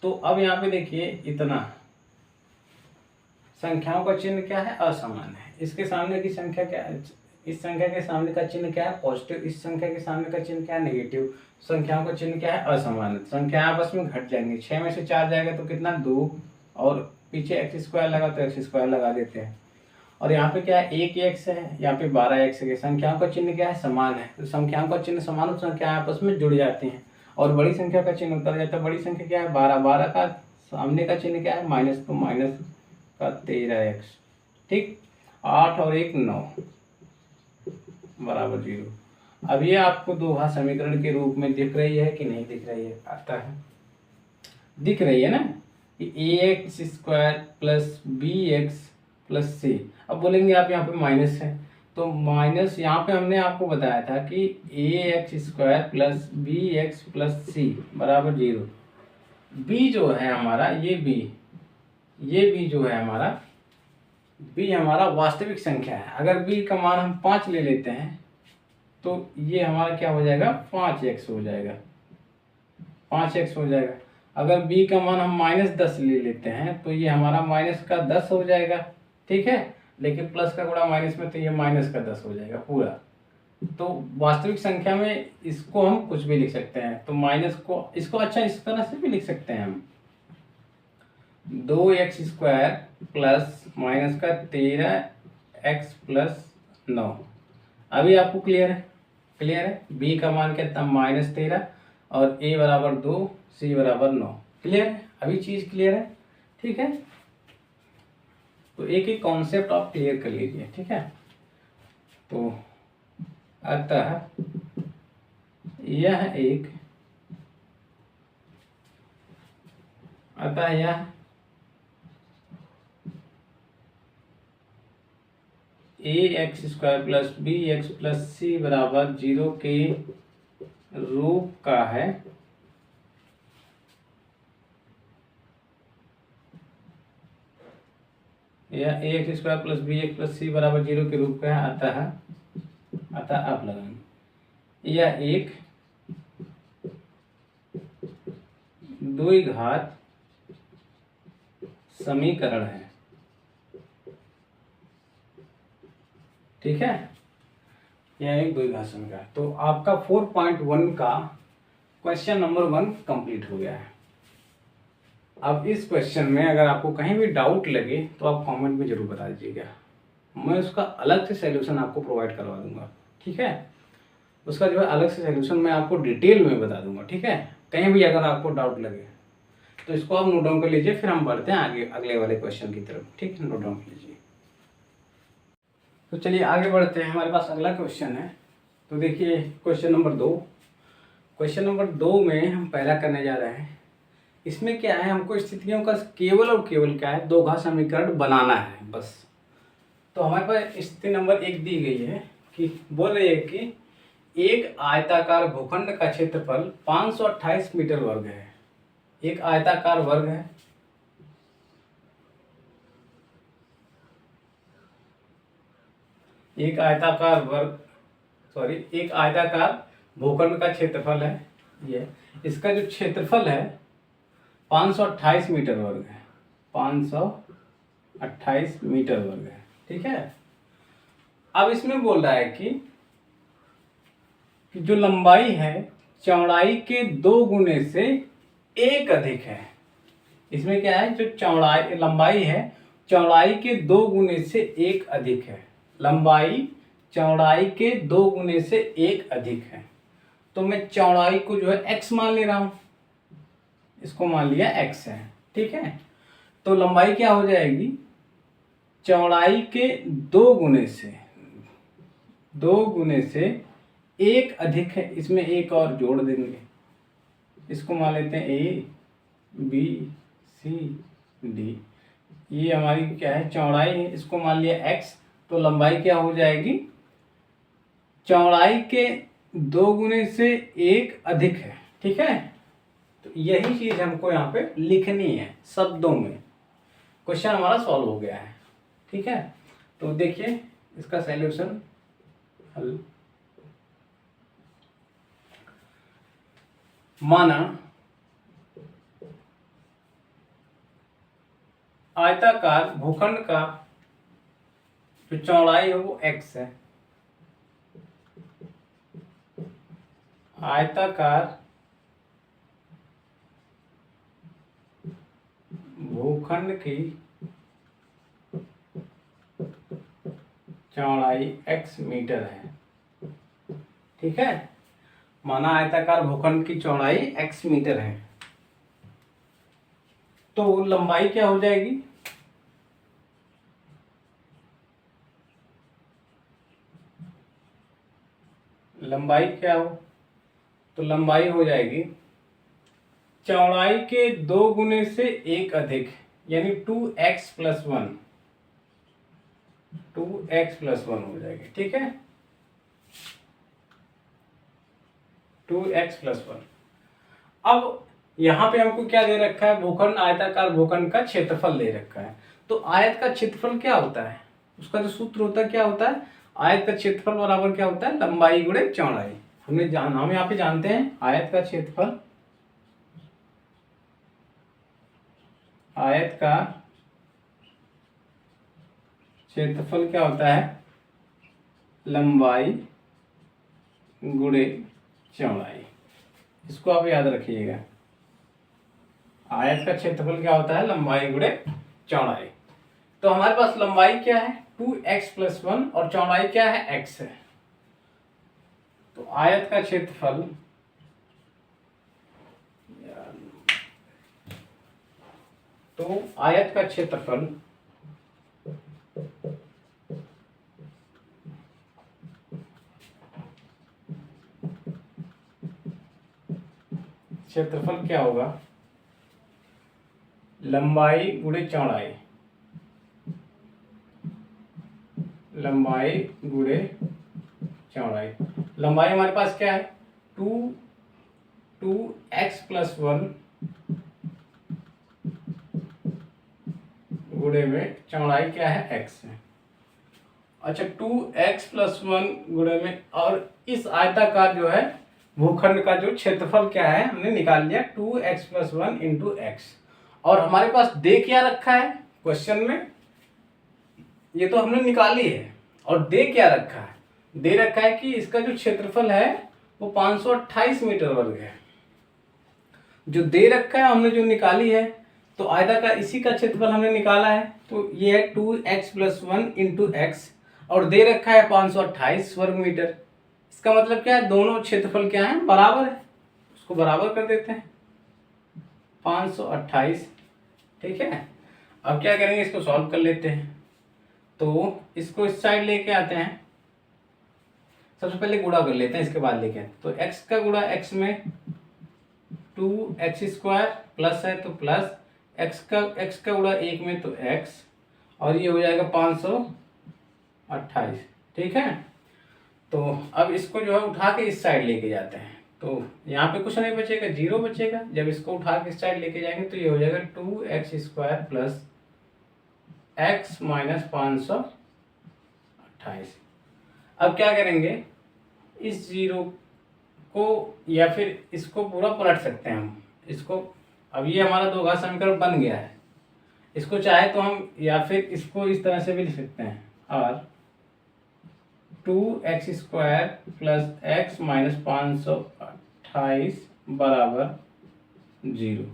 तो अब यहाँ पे देखिए इतना, संख्याओं का चिन्ह क्या है, असमान है। इसके सामने की संख्या क्या है, इस संख्या के सामने का चिन्ह क्या है, पॉजिटिव। इस संख्या के सामने का चिन्ह क्या है, नेगेटिव। संख्याओं का चिन्ह क्या है, असमान। संख्या आपस में घट जाएंगी, 6 में से 4 जाएगा तो कितना 2, और पीछे x² लगा तो x² लगा देते हैं। और यहाँ पे क्या है, एक x है, यहाँ पे 12x है। संख्याओं का चिन्ह क्या है, समान है। तो संख्याओं का चिन्ह समान, संख्या आपस में जुड़ जाती हैं और बड़ी संख्या का चिन्ह उतर जाता है। बड़ी संख्या क्या है, 12। 12 का सामने का चिन्ह क्या है, माइनस, तो माइनस का 13x। ठीक, 8 और 1 9 बराबर 0। अब ये आपको दो घात समीकरण के रूप में दिख रही है कि नहीं दिख रही है, आता है, दिख रही है ना, ax² plus bx plus c। अब बोलेंगे आप यहाँ पे माइनस है, तो माइनस यहाँ पे हमने आपको बताया था कि ax² plus bx plus c बराबर 0। b जो है हमारा, ये b जो है हमारा, b हमारा वास्तविक संख्या है। अगर b का मान हम 5 ले लेते हैं तो ये हमारा क्या हो जाएगा, 5x हो जाएगा, 5x हो जाएगा। अगर b का मान हम -10 ले लेते हैं तो ये हमारा माइनस का 10 हो जाएगा। ठीक है, लेकिन प्लस का गुणा माइनस में तो ये माइनस का 10 हो जाएगा पूरा। तो वास्तविक संख्या में इसको हम कुछ भी लिख सकते हैं, तो माइनस को, इसको अच्छा इस तरह से भी लिख सकते हैं हम, 2x² प्लस माइनस का 13x प्लस 9। अभी आपको क्लियर है, क्लियर है। b का मान कितना, -13, और a बराबर 2, c बराबर 9। क्लियर है, अभी चीज क्लियर है। ठीक है, तो एक एक कॉन्सेप्ट आप क्लियर कर लीजिए। ठीक है, तो अतः यह ax² plus bx plus c बराबर 0 के रूप का है। यह ax² plus bx plus c बराबर 0 के रूप का है। अतः आप लगाएंगे, यह एक द्विघात समीकरण है। ठीक है, यह एक द्विघात समीकरण। तो आपका 4.1 का क्वेश्चन नंबर 1 कंप्लीट हो गया है। अब इस क्वेश्चन में अगर आपको कहीं भी डाउट लगे तो आप कमेंट में जरूर बता दीजिएगा, मैं उसका अलग से सलूशन आपको प्रोवाइड करवा दूंगा। ठीक है, उसका जो है अलग से सलूशन मैं आपको डिटेल में बता दूंगा। ठीक है, कहीं भी अगर आपको डाउट लगे तो इसको आप नोट डाउन कर लीजिए, फिर हम बढ़ते हैं आगे अगले वाले क्वेश्चन की तरफ। ठीक है, नोट डाउन कर लीजिए। तो चलिए आगे बढ़ते हैं, हमारे पास अगला क्वेश्चन है। तो देखिए क्वेश्चन नंबर 2। क्वेश्चन नंबर 2 में हम पहला करने जा रहे हैं। इसमें क्या है, हमको स्थितियों का केवल और केवल क्या है, दो घात समीकरण बनाना है बस। तो हमारे पास स्थिति नंबर 1 दी गई है कि बोल रही है कि एक आयताकार भूखंड का क्षेत्रफल 528 मीटर वर्ग है। एक आयताकार वर्ग है, एक आयताकार भूखंड का क्षेत्रफल है ये। इसका जो क्षेत्रफल है 528 मीटर वर्ग है, 528 28 मीटर वर्ग है। ठीक है, अब इसमें बोल रहा है कि जो लंबाई है चौड़ाई के 2 गुने से 1 अधिक है। इसमें क्या है, जो चौड़ाई लंबाई है चौड़ाई के 2 गुने से 1 अधिक है। लंबाई चौड़ाई के 2 गुने से 1 अधिक है। तो मैं चौड़ाई को जो है x मान ले रहा हूं, इसको मान लिया x है। ठीक है, तो लंबाई क्या हो जाएगी, चौड़ाई के 2 गुने से 1 अधिक है। इसमें एक और जोड़ देंगे, इसको मान लेते हैं a b c d। ये हमारी क्या है, चौड़ाई है, इसको मान लिया x। तो लंबाई क्या हो जाएगी, चौड़ाई के 2 गुने से 1 अधिक है। ठीक है, तो यही चीज हमको यहाँ पे लिखनी है शब्दों में। क्वेश्चन हमारा सॉल्व हो गया है। ठीक है, तो देखिए इसका सॉल्यूशन हल। माना आयताकार भूखंड का जो चौड़ाई है वो x है। आयताकार भूखंड की चौड़ाई x मीटर है। ठीक है, माना आयताकार भूखंड की चौड़ाई x मीटर है, तो लंबाई क्या हो जाएगी, लंबाई क्या हो, तो लंबाई हो जाएगी चौड़ाई के 2 गुने से 1 अधिक, यानी 2x + 1, 2x + 1 हो जाएगी। ठीक है, 2x + 1। अब यहाँ पे हमको क्या दे रखा है, भूखंड, आयताकार भूखंड का क्षेत्रफल दे रखा है। तो आयत का क्षेत्रफल क्या होता है, उसका जो सूत्र होता है क्या होता है, आयत का क्षेत्रफल बराबर क्या होता है, लंबाई गुणे चौड़ाई। हम यहाँ पे जानते हैं आयत का क्षेत्रफल, आयत का क्षेत्रफल क्या होता है, लंबाई गुणे चौड़ाई। इसको आप याद रखिएगा, आयत का क्षेत्रफल क्या होता है, लंबाई गुणे चौड़ाई। तो हमारे पास लंबाई क्या है, 2x + 1, और चौड़ाई क्या है, x है। तो आयत का क्षेत्रफल आयत का क्षेत्रफल क्या होगा, लंबाई गुणे चौड़ाई, लंबाई गुणे चौड़ाई। लंबाई हमारे पास क्या है, 2x + 1 गुणे में चौड़ाई क्या है, x है। अच्छा, 2x + 1 गुणे में, और इस आयताकार जो है भूखंड का जो क्षेत्रफल क्या है हमने निकाल लिया, 2x + 1 × x। और हमारे पास दे क्या रखा है क्वेश्चन में, ये तो हमने निकाली है, और दे क्या रखा है, दे रखा है कि इसका जो क्षेत्रफल है वो 528 मीटर वर्ग है। जो दे रखा है हमने जो निकाली है, तो आयताकार इसी का क्षेत्रफल हमने निकाला है। तो ये है 2x + 1 × x, और दे रखा है 528 वर्ग मीटर। इसका मतलब क्या है, दोनों क्षेत्रफल क्या है, बराबर है। उसको बराबर कर देते हैं, 528। ठीक है, अब क्या करेंगे, इसको सॉल्व कर लेते हैं। तो इसको इस साइड लेके आते हैं, सबसे पहले गुणा कर लेते हैं, इसके बाद लेके आते हैं। तो x का गुणा x में 2x² प्लस है तो प्लस, x का गुणा 1 में तो x, और ये हो जाएगा 528। ठीक है, तो अब इसको जो है उठा के इस साइड लेके जाते हैं, तो यहाँ पे कुछ नहीं बचेगा, 0 बचेगा। जब इसको उठा के इस साइड लेके जाएंगे तो ये हो जाएगा 2x² प्लस x माइनस 528। अब क्या करेंगे, इस 0 को या फिर इसको पूरा पलट सकते हैं हम इसको। अब ये हमारा 2 घात समीकरण बन गया है। इसको चाहे तो हम या फिर इसको इस तरह से भी लिख सकते हैं, और 2x² प्लस x माइनस 528 बराबर 0।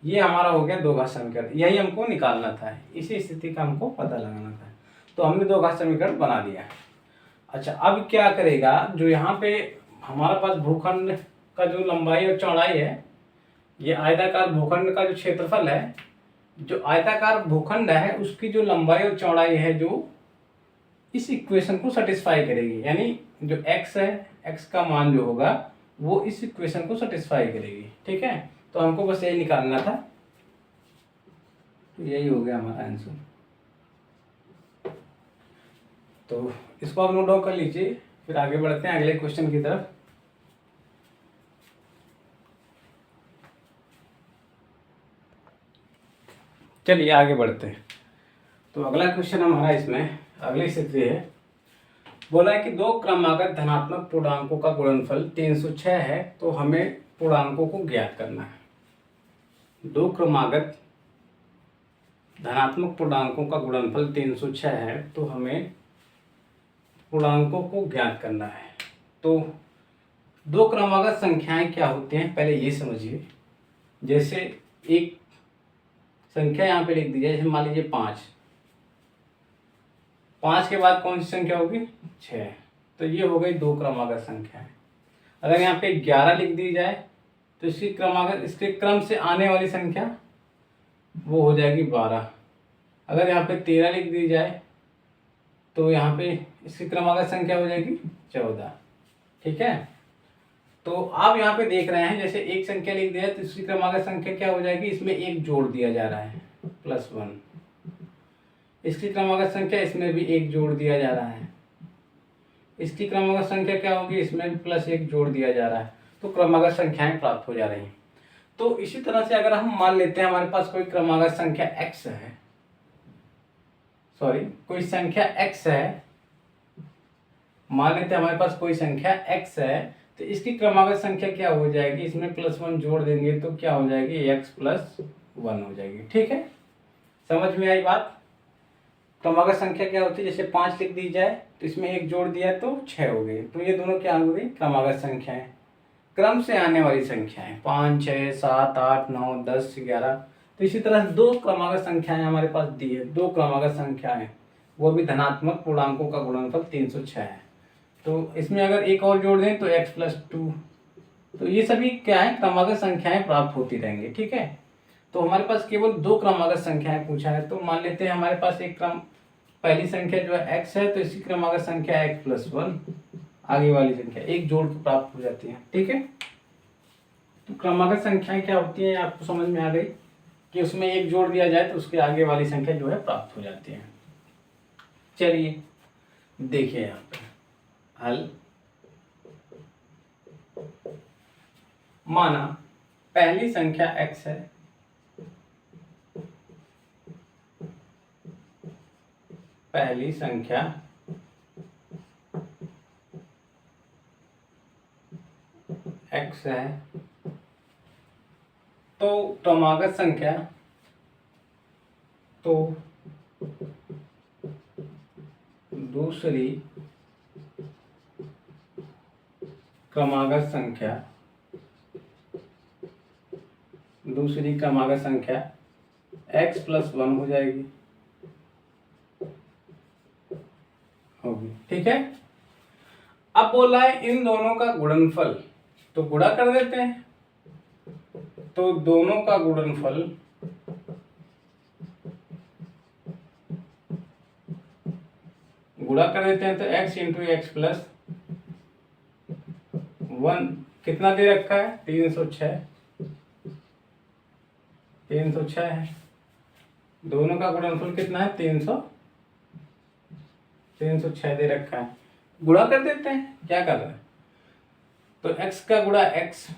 ये हमारा हो गया दो घात समीकरण, यही हमको निकालना था, इसी स्थिति का हमको पता लगाना था। तो हमने दो घात समीकरण बना दिया। अच्छा, अब क्या करेगा, जो यहाँ पे हमारे पास भूखंड का जो लंबाई और चौड़ाई है, ये आयताकार भूखंड का जो क्षेत्रफल है, जो आयताकार भूखंड है उसकी जो लंबाई और चौड़ाई है जो इस इक्वेशन को सेटिस्फाई करेगी, यानी जो x है, x का मान जो होगा वो इस इक्वेशन को सेटिस्फाई करेगी। ठीक है, तो हमको बस यही निकालना था, तो यही हो गया हमारा आंसर। तो इसको आप नोट डाउन कर लीजिए, फिर आगे बढ़ते हैं अगले क्वेश्चन की तरफ। चलिए आगे बढ़ते हैं। तो अगला क्वेश्चन हमारा इसमें अगली स्थिति है, बोला है कि दो क्रमागत धनात्मक पूर्णांकों का गुणनफल 306 है, तो हमें पूर्णांकों को ज्ञात करना है। दो क्रमागत धनात्मक पूर्णांकों का गुणनफल 306 है, तो हमें पूर्णांकों को ज्ञात करना है। तो दो क्रमागत संख्याएं क्या होती हैं पहले ये समझिए। जैसे एक संख्या यहाँ पे लिख दी जाए, जैसे मान लीजिए 5 के बाद कौन सी संख्या होगी, 6, तो ये हो गई दो क्रमागत संख्याएं। अगर यहाँ पे 11 लिख दी जाए तो इसकी क्रमागत, इसके क्रम से आने वाली संख्या वो हो जाएगी 12। अगर यहाँ पे 13 लिख दी जाए तो यहाँ पे इसकी क्रमागत संख्या हो जाएगी 14। ठीक है, तो आप यहाँ पे देख रहे हैं जैसे एक संख्या लिख दिया तो इसकी क्रमागत संख्या क्या हो जाएगी, इसमें एक जोड़ दिया जा रहा है +1। इसकी क्रमागत संख्या, इसमें भी एक जोड़ दिया जा रहा है। इसकी क्रमागत संख्या क्या होगी, इसमें भी +1 जोड़ दिया जा रहा है। तो क्रमागत संख्याएं प्राप्त हो जा रही हैं। तो इसी तरह से अगर हम मान लेते हैं हमारे पास कोई क्रमागत संख्या x है, कोई संख्या x है, मान लेते हैं हमारे पास कोई संख्या x है, तो इसकी क्रमागत संख्या क्या हो जाएगी, इसमें +1 जोड़ देंगे तो क्या हो जाएगी, x + 1 हो जाएगी। ठीक है, समझ में आई बात। क्रमागत संख्या क्या होती है, जैसे 5 लिख दी जाए तो इसमें एक जोड़ दिया तो 6 हो गए, तो ये दोनों क्या हो गई, क्रमागत संख्याएं, क्रम से आने वाली संख्याएं, 5, 6, 7, 8, 9, 10, 11। तो इसी तरह दो क्रमागत संख्याएं हमारे पास दी है, दो क्रमागत संख्याएं, वो भी धनात्मक पूर्णांकों का गुणनफल 306 है। तो इसमें अगर एक और जोड़ दें तो x + 2, तो ये सभी क्या है, क्रमागत संख्याएं प्राप्त होती रहेंगी। ठीक है, तो हमारे पास केवल दो क्रमागत संख्याएं पूछा है, तो मान लेते हैं हमारे पास एक क्रम, पहली संख्या जो है x है, तो इसकी क्रमागत संख्या है x + 1, आगे वाली संख्या एक जोड़ के प्राप्त हो जाती है। ठीक है, तो क्रमागत संख्याएं क्या होती हैं आपको समझ में आ गई कि उसमें एक जोड़ दिया जाए तो उसके आगे वाली संख्या जो है प्राप्त हो जाती है। चलिए देखिए यहाँ पे हल, माना पहली संख्या x है, पहली संख्या x है, तो क्रमागत संख्या, तो दूसरी क्रमागत संख्या, दूसरी क्रमागत संख्या x + 1 हो जाएगी, होगी। ठीक है, अब बोला है इन दोनों का गुणनफल, तो गुणा कर देते हैं। तो दोनों का गुणनफल गुणा कर देते हैं तो x × x + 1 कितना दे रखा है, 306, 306 है। दोनों का गुणनफल कितना है, 306 दे रखा है। गुणा कर देते हैं, क्या कर रहे हैं, तो x का गुणा x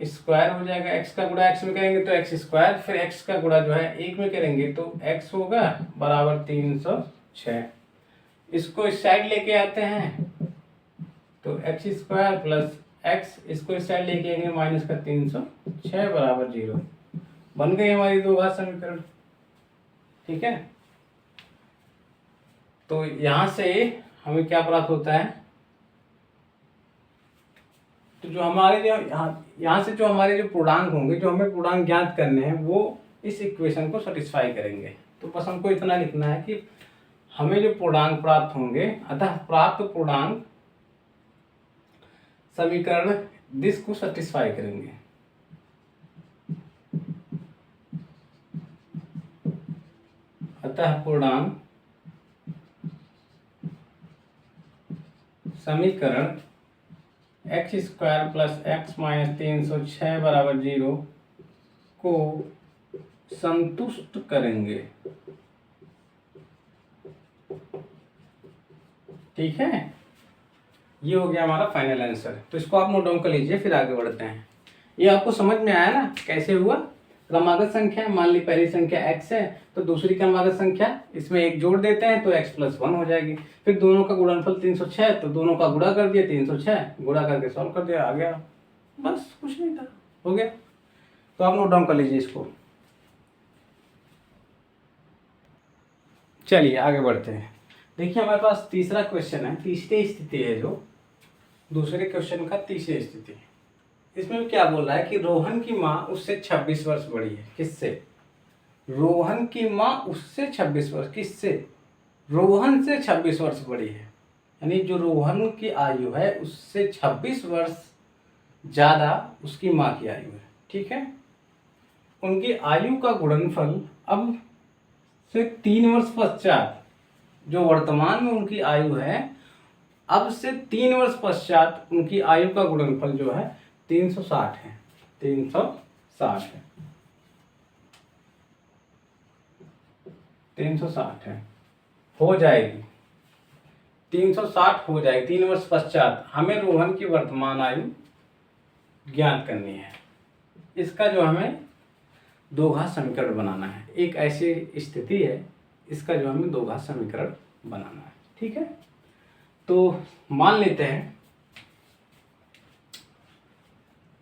स्क्वायर हो जाएगा, x का गुणा x में करेंगे तो x², फिर x का गुणा जो है 1 में करेंगे तो x होगा बराबर 306। इसको इस साइड लेके आते हैं तो x² + एक्स, इसको इस साइड लेके आएंगे माइनस का 306 बराबर 0। बन गई हमारी दो घात समीकरण। ठीक है, तो यहां से हमें क्या प्राप्त होता है, तो जो हमारे जो यहाँ से जो हमारे जो पूर्णांक होंगे, जो हमें पूर्णांक ज्ञात करने हैं, वो इस इक्वेशन को सेटिस्फाई करेंगे। तो बस हमको इतना लिखना है कि हमें जो पूर्णांक प्राप्त होंगे, अतः प्राप्त पूर्णांक समीकरण दिस को सेटिस्फाई करेंगे। अतः पूर्णांक समीकरण x square plus x minus 306 बराबर 0 को संतुष्ट करेंगे। ठीक है, ये हो गया हमारा फाइनल आंसर। तो इसको आप नोट डाउन कर लीजिए, फिर आगे बढ़ते हैं। ये आपको समझ में आया ना कैसे हुआ? क्रमागत संख्या, मान ली पहली संख्या x है तो दूसरी क्रमागत संख्या, इसमें एक जोड़ देते हैं तो x + 1 हो जाएगी। फिर दोनों का गुणनफल 306, तो दोनों का गुणा कर दिया, 306 गुणा करके सॉल्व कर दिया, आ गया। बस कुछ नहीं था, हो गया। तो आप नोट डाउन कर लीजिए इसको। चलिए आगे बढ़ते हैं। देखिए हमारे पास तीसरा क्वेश्चन है, तीसरी स्थिति है, जो दूसरे क्वेश्चन का तीसरी स्थिति। इसमें क्या बोल रहा है कि रोहन की माँ उससे 26 वर्ष बड़ी है। किससे? रोहन की माँ उससे 26 वर्ष, किससे? रोहन से 26 वर्ष बड़ी है, यानी जो रोहन की आयु है उससे 26 वर्ष ज़्यादा उसकी माँ की आयु है। ठीक है, उनकी आयु का गुणनफल अब से 3 वर्ष पश्चात, जो वर्तमान में उनकी आयु है, अब से 3 वर्ष पश्चात उनकी आयु का गुणनफल जो है 360 है। 360 है, 360 है, हो जाएगी 360 हो जाएगी 3 वर्ष पश्चात। हमें रोहन की वर्तमान आयु ज्ञात करनी है। इसका जो हमें दो घात समीकरण बनाना है। एक ऐसी स्थिति है, इसका जो हमें दो घात समीकरण बनाना है। ठीक है, तो मान लेते हैं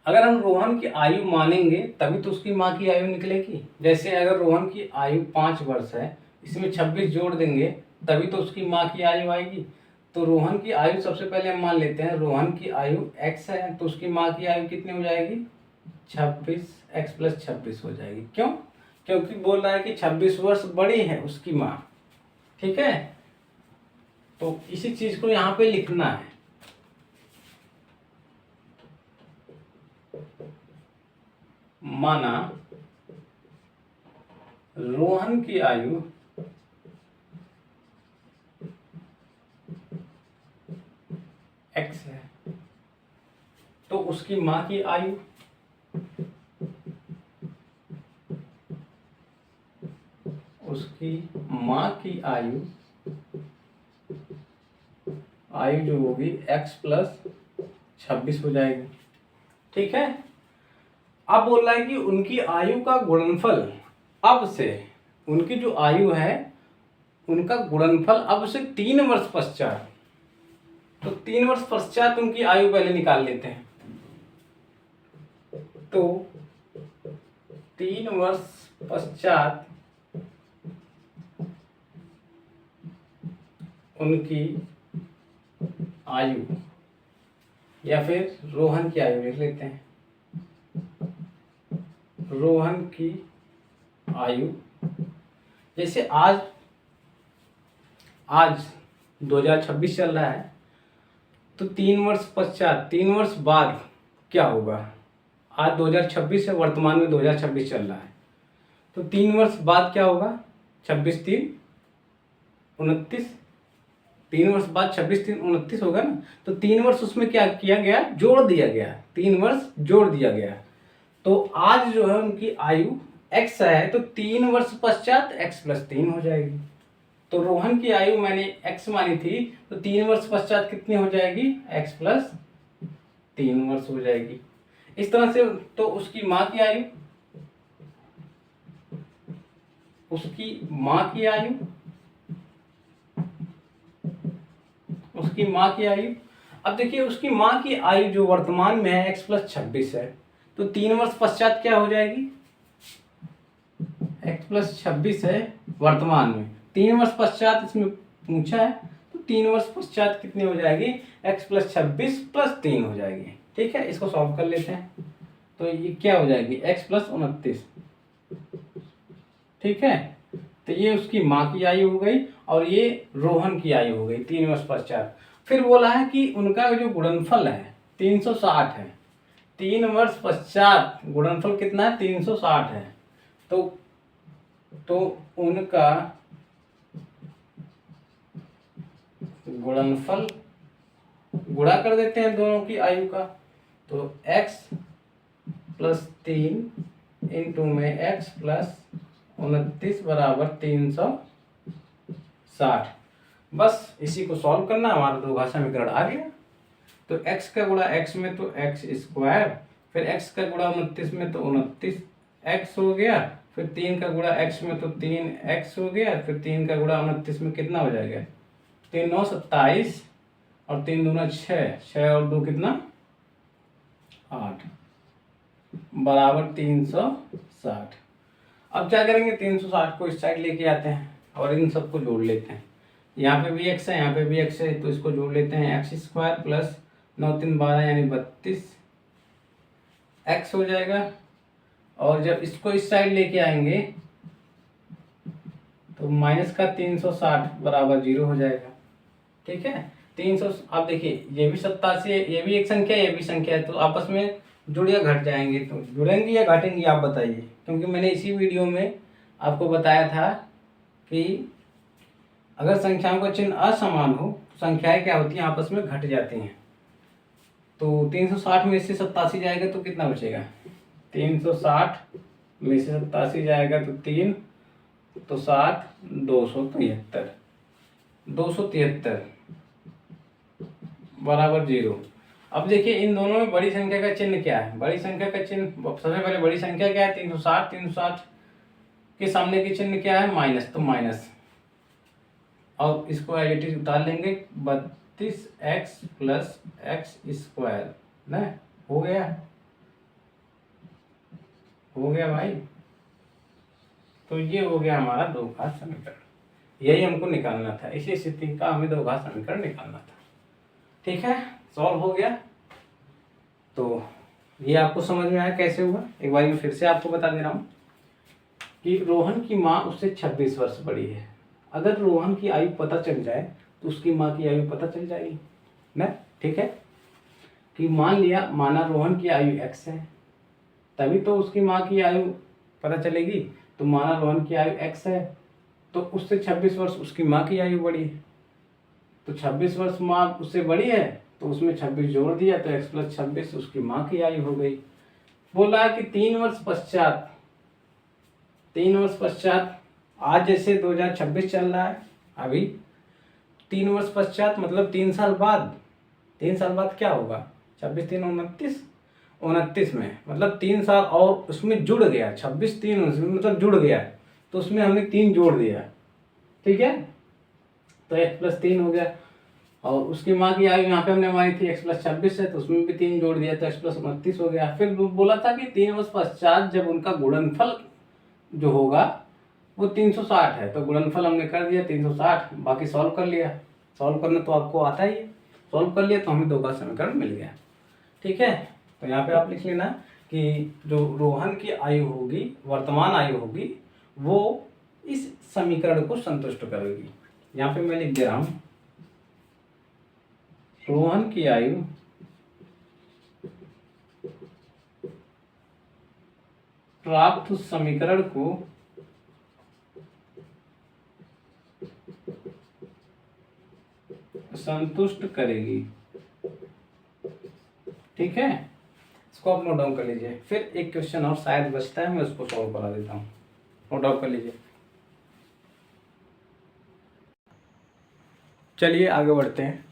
अगर हम रोहन की आयु मानेंगे तभी तो उसकी माँ की आयु निकलेगी। जैसे अगर रोहन की आयु 5 वर्ष है, इसमें 26 जोड़ देंगे तभी तो उसकी माँ की आयु आएगी। तो रोहन की आयु सबसे पहले हम मान लेते हैं, रोहन की आयु x है, तो उसकी माँ की आयु कितनी हो जाएगी? 26, x + 26 हो जाएगी। क्यों? क्योंकि बोल रहा है कि 26 वर्ष बड़ी है उसकी माँ। ठीक है, तो इसी चीज को यहाँ पे लिखना है। माना रोहन की आयु x है, तो उसकी माँ की आयु जो होगी x + 26 हो जाएगी। ठीक है, अब बोल रहा है कि उनकी आयु का गुणनफल अब से, उनकी जो आयु है उनका गुणनफल अब से 3 वर्ष पश्चात, तो 3 वर्ष पश्चात उनकी आयु पहले निकाल लेते हैं। तो 3 वर्ष पश्चात उनकी आयु, या फिर रोहन की आयु लिख लेते हैं। रोहन की आयु, जैसे आज 2026 चल रहा है, तो 3 वर्ष पश्चात, 3 वर्ष बाद क्या होगा? आज 2026 है, वर्तमान में 2026 चल रहा है, तो 3 वर्ष बाद क्या होगा? 26 3 29, 3 वर्ष बाद 26 3 29 होगा ना। तो 3 वर्ष उसमें क्या किया गया? जोड़ दिया गया, 3 वर्ष जोड़ दिया गया। तो आज जो है उनकी आयु x है, तो 3 वर्ष पश्चात x + 3 हो जाएगी। तो रोहन की आयु मैंने x मानी थी, तो 3 वर्ष पश्चात कितनी हो जाएगी? x + 3 वर्ष हो जाएगी। इस तरह से तो उसकी माँ की आयु, अब देखिए उसकी माँ की आयु जो वर्तमान में है x+26 है, तो 3 वर्ष पश्चात क्या हो जाएगी, x+26 है वर्तमान में, 3 वर्ष पश्चात इसमें पूछा है, तो 3 वर्ष पश्चात कितनी हो जाएगी, x+26 + 3 हो जाएगी। ठीक है, इसको सॉल्व कर लेते हैं। तो ये क्या हो जाएगी, x+29। ठीक है, तो ये उसकी माँ की आयु हो गई और ये रोहन की आयु हो गई 3 वर्ष पश्चात। फिर बोला है कि उनका जो गुणनफल है 360 है, 3 वर्ष पश्चात गुणनफल कितना है, 360 है। तो उनका गुणनफल, गुणा कर देते हैं दोनों की आयु का, तो x+3 इंटू में x+29 बराबर 360। बस इसी को सॉल्व करना, हमारा दो घात समीकरण आ गया। तो x का गुणा x में तो x², फिर x का गुणा 29 में तो 29x हो गया, फिर 3 का गुणा x में तो 3x हो गया, फिर 3 का गुणा 29 में कितना हो जाएगा, 3 9 27 और 3 दूना 6, 6 और 2 कितना 8 बराबर 360। अब क्या करेंगे, 360 को इस साइड लेके आते हैं और इन सबको जोड़ लेते हैं। यहाँ पे भी x है, यहाँ पे भी x है, तो इसको जोड़ लेते हैं। x² + 9 3 12 यानी 32x हो जाएगा। और जब इसको इस साइड लेके आएंगे तो माइनस का 360 बराबर 0 हो जाएगा। ठीक है, 300। अब देखिए ये भी 87 है, ये भी एक संख्या है, ये भी संख्या है, तो आपस में जुड़ या घट जाएंगे, तो जुड़ेंगे या घटेंगे आप बताइए, क्योंकि मैंने इसी वीडियो में आपको बताया था कि अगर संख्याओं का चिन्ह असमान हो तो संख्याएं क्या होती हैं, आपस में घट जाती हैं। तो 360 में से 87 जाएगा तो कितना बचेगा, 360 में से 87 जाएगा तो 3, तो 7 273, 273 बराबर 0। अब देखिए इन दोनों में बड़ी संख्या का चिन्ह क्या है, बड़ी संख्या का चिन्ह, सबसे पहले बड़ी संख्या क्या है, 360, 360 के सामने की चिन्ह क्या है, माइनस, तो माइनस। अब इसको एज इट इज उतार लेंगे, 32x + x², ना हो गया, हो गया भाई। तो ये हो गया हमारा दो घात समीकरण, यही हमको निकालना था, इसी स्थिति का हमें दो घात समीकरण निकालना था। ठीक है, सॉल्व हो गया। तो ये आपको समझ में आया कैसे हुआ, एक बार मैं फिर से आपको बता दे रहा हूँ कि रोहन की माँ उससे 26 वर्ष बड़ी है। अगर रोहन की आयु पता चल जाए तो उसकी माँ की आयु पता चल जाएगी ना। ठीक है, कि मान लिया, माना रोहन की आयु x है, तभी तो उसकी माँ की आयु पता चलेगी। तो माना रोहन की आयु x है, तो उससे 26 वर्ष उसकी माँ की आयु बड़ी है, तो 26 वर्ष माँ उससे बड़ी है, तो उसमें 26 जोड़ दिया तो x+26 उसकी माँ की आयु हो गई। बोला है कि 3 वर्ष पश्चात, 3 वर्ष पश्चात, आज जैसे 2026 चल रहा है, अभी 3 वर्ष पश्चात मतलब 3 साल बाद, 3 साल बाद क्या होगा, 26 3 29, 29 में मतलब 3 साल और उसमें जुड़ गया, 26 3 मतलब जुड़ गया, तो उसमें हमने 3 जोड़ दिया। ठीक है, तो x+3 हो गया। और उसकी माँ की आयु यहाँ पे हमने मानी थी x+26 है, तो उसमें भी 3 जोड़ दिया तो x+29 हो गया। फिर बोला था कि 3 वर्ष पश्चात जब उनका गुणनफल जो होगा वो 360 है, तो गुणनफल हमने कर दिया 360, बाकी सॉल्व कर लिया। सॉल्व करना तो आपको आता ही है, सॉल्व कर लिया तो हमें दो का समीकरण मिल गया। ठीक है, तो यहाँ पे आप लिख लेना कि जो रोहन की आयु होगी, वर्तमान आयु होगी, वो इस समीकरण को संतुष्ट करेगी। यहाँ पे मैं लिख दे रहा हूँ, रोहन की आयु प्राप्त समीकरण को संतुष्ट करेगी। ठीक है, इसको आप नोट डाउन कर लीजिए। फिर एक क्वेश्चन और शायद बचता है, मैं उसको सॉल्व करा देता हूँ, नोट डाउन कर लीजिए। चलिए आगे बढ़ते हैं।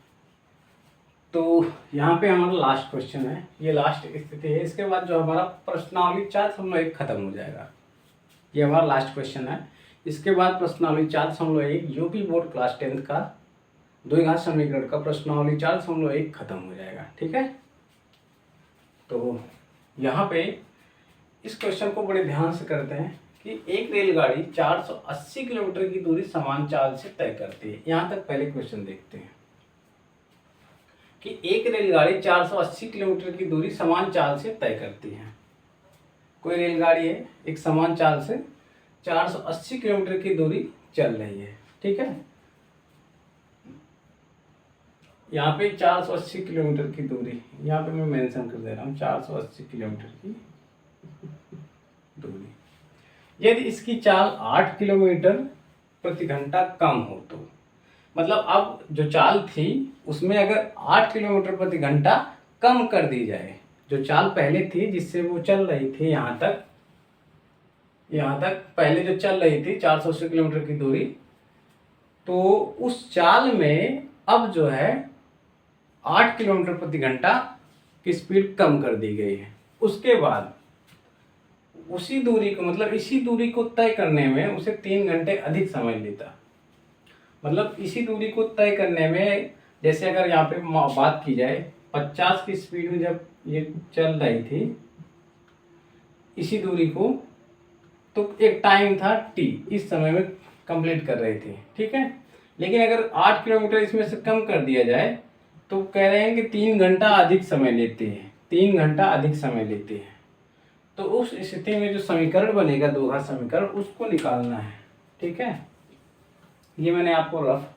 तो यहाँ पे हमारा लास्ट क्वेश्चन है, ये लास्ट स्थिति है, इसके बाद जो हमारा प्रश्नावली 4.1 खत्म हो जाएगा। ये हमारा लास्ट क्वेश्चन है, इसके बाद प्रश्नावली 4.1 यूपी बोर्ड क्लास 10th का द्विघात समीकरण का प्रश्नावली 4.1 खत्म हो जाएगा। ठीक है, तो यहाँ पे इस क्वेश्चन को बड़े ध्यान से करते हैं कि एक रेलगाड़ी 480 किलोमीटर की दूरी समान चाल से तय करती है। यहाँ तक पहले क्वेश्चन देखते हैं कि एक रेलगाड़ी 480 किलोमीटर की दूरी समान चाल से तय करती है। कोई रेलगाड़ी है, एक समान चाल से 480 किलोमीटर की दूरी चल रही है। ठीक है, यहाँ पे 480 किलोमीटर की दूरी, यहाँ पे मैं मेंशन कर दे रहा हूँ 480 किलोमीटर की दूरी। यदि इसकी चाल 8 किलोमीटर प्रति घंटा कम हो तो, मतलब अब जो चाल थी उसमें अगर 8 किलोमीटर प्रति घंटा कम कर दी जाए, जो चाल पहले थी जिससे वो चल रही थी यहाँ तक पहले जो चल रही थी 480 किलोमीटर की दूरी, तो उस चाल में अब जो है 8 किलोमीटर प्रति घंटा की स्पीड कम कर दी गई है। उसके बाद उसी दूरी को, मतलब इसी दूरी को तय करने में उसे 3 घंटे अधिक समय लेता। मतलब इसी दूरी को तय करने में, जैसे अगर यहाँ पे बात की जाए 50 की स्पीड में जब ये चल रही थी इसी दूरी को, तो एक टाइम था t, इस समय में कंप्लीट कर रही थी। ठीक है, लेकिन अगर 8 किलोमीटर इसमें से कम कर दिया जाए तो कह रहे हैं कि 3 घंटा अधिक समय लेती है, 3 घंटा अधिक समय लेती है। तो उस स्थिति में जो समीकरण बनेगा द्विघात समीकरण, उसको निकालना है। ठीक है, ये मैंने आपको रफ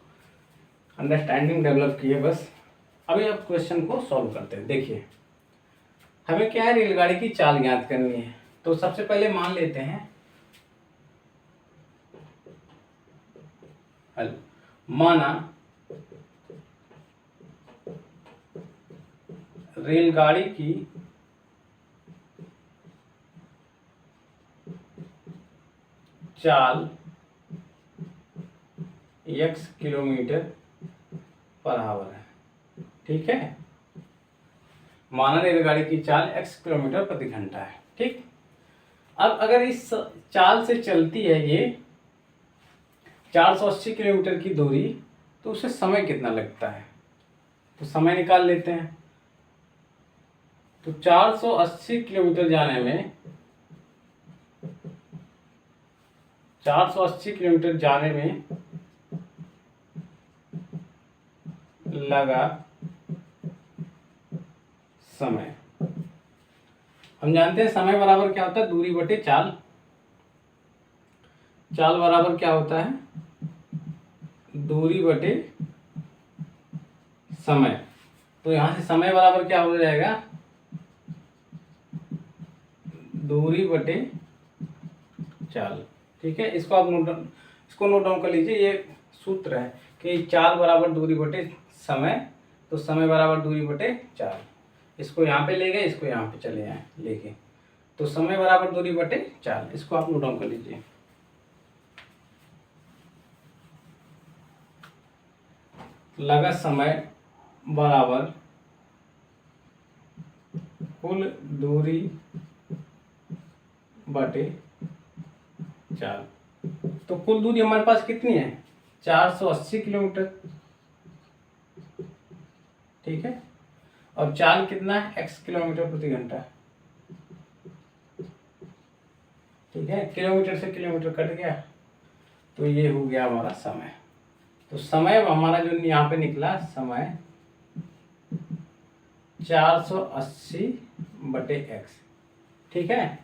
अंडरस्टैंडिंग डेवलप की है बस। अभी अब क्वेश्चन को सॉल्व करते हैं। देखिए, हमें क्या है, रेलगाड़ी की चाल ज्ञात करनी है। तो सबसे पहले मान लेते हैं, माना रेलगाड़ी की चाल x किलोमीटर पर आवर है। ठीक है, माना रेलगाड़ी की चाल x किलोमीटर प्रति घंटा है। ठीक, अब अगर इस चाल से चलती है ये 480 किलोमीटर की दूरी, तो उसे समय कितना लगता है, तो समय निकाल लेते हैं। तो 480 किलोमीटर जाने में, 480 किलोमीटर जाने में लगा समय, हम जानते हैं समय बराबर क्या होता है, दूरी बटे चाल। चाल बराबर क्या होता है, दूरी बटे समय। तो यहां से समय बराबर क्या हो जाएगा, दूरी बटे चाल। ठीक है, इसको आप नोट डाउन कर लीजिए। ये सूत्र है कि चाल बराबर दूरी बटे समय, तो समय बराबर दूरी बटे चाल। इसको यहाँ पे ले गए, इसको यहाँ पे चले आए लेके, तो समय बराबर दूरी बटे चाल। इसको आप नोट डाउन कर लीजिए। लगा समय बराबर कुल दूरी बटे चाल। तो कुल दूरी हमारे पास कितनी है, 480 किलोमीटर। ठीक है, और चाल कितना है, x किलोमीटर प्रति घंटा। ठीक है, किलोमीटर से किलोमीटर कट गया, तो ये हो गया हमारा समय। तो समय हमारा जो यहाँ पे निकला, समय 480 बटे x। ठीक है,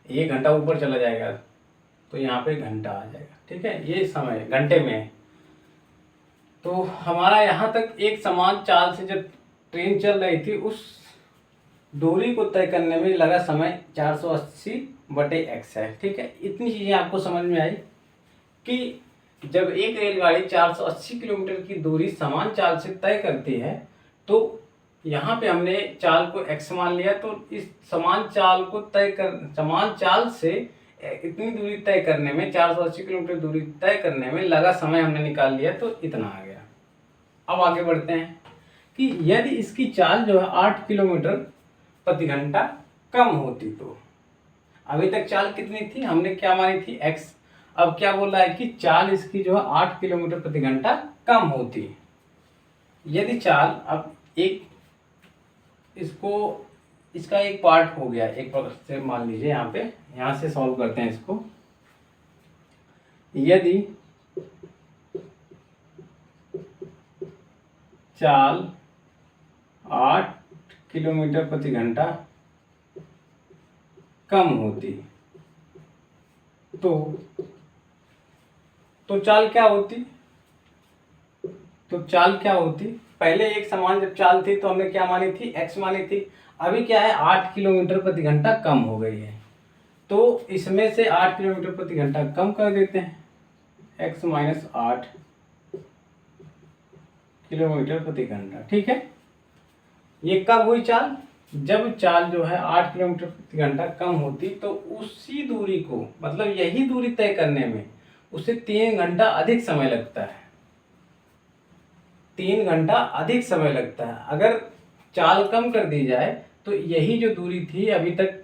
1 घंटा ऊपर चला जाएगा तो यहाँ पे घंटा आ जाएगा। ठीक है, ये समय घंटे में है। तो हमारा यहाँ तक एक समान चाल से जब ट्रेन चल रही थी, उस दूरी को तय करने में लगा समय 480 बटे x है। ठीक है, इतनी चीज़ें आपको समझ में आई कि जब एक रेलगाड़ी 480 किलोमीटर की दूरी समान चाल से तय करती है, तो यहाँ पे हमने चाल को x मान लिया। तो इस समान चाल से इतनी दूरी तय करने में, 480 किलोमीटर दूरी तय करने में लगा समय हमने निकाल लिया, तो इतना आ गया। अब आगे बढ़ते हैं कि यदि इसकी चाल जो है 8 किलोमीटर प्रति घंटा कम होती, तो अभी तक चाल कितनी थी, हमने क्या मानी थी, x। अब क्या बोल रहा है कि चाल इसकी जो है 8 किलोमीटर प्रति घंटा कम होती है। यदि चाल अब एक इसको इसका एक पार्ट हो गया, एक प्रकार से मान लीजिए यहाँ से सॉल्व करते हैं इसको। यदि चाल 8 किलोमीटर प्रति घंटा कम होती तो चाल क्या होती? तो चाल क्या होती? पहले एक समान जब चाल थी तो हमने क्या मानी थी? x मानी थी। अभी क्या है? 8 किलोमीटर प्रति घंटा कम हो गई है, तो इसमें से 8 किलोमीटर प्रति घंटा कम कर देते हैं, x माइनस 8 किलोमीटर प्रति घंटा। ठीक है, ये कब हुई चाल? जब चाल जो है 8 किलोमीटर प्रति घंटा कम होती, तो उसी दूरी को, मतलब यही दूरी तय करने में उसे 3 घंटा अधिक समय लगता है। 3 घंटा अधिक समय लगता है। अगर चाल कम कर दी जाए तो यही जो दूरी थी अभी तक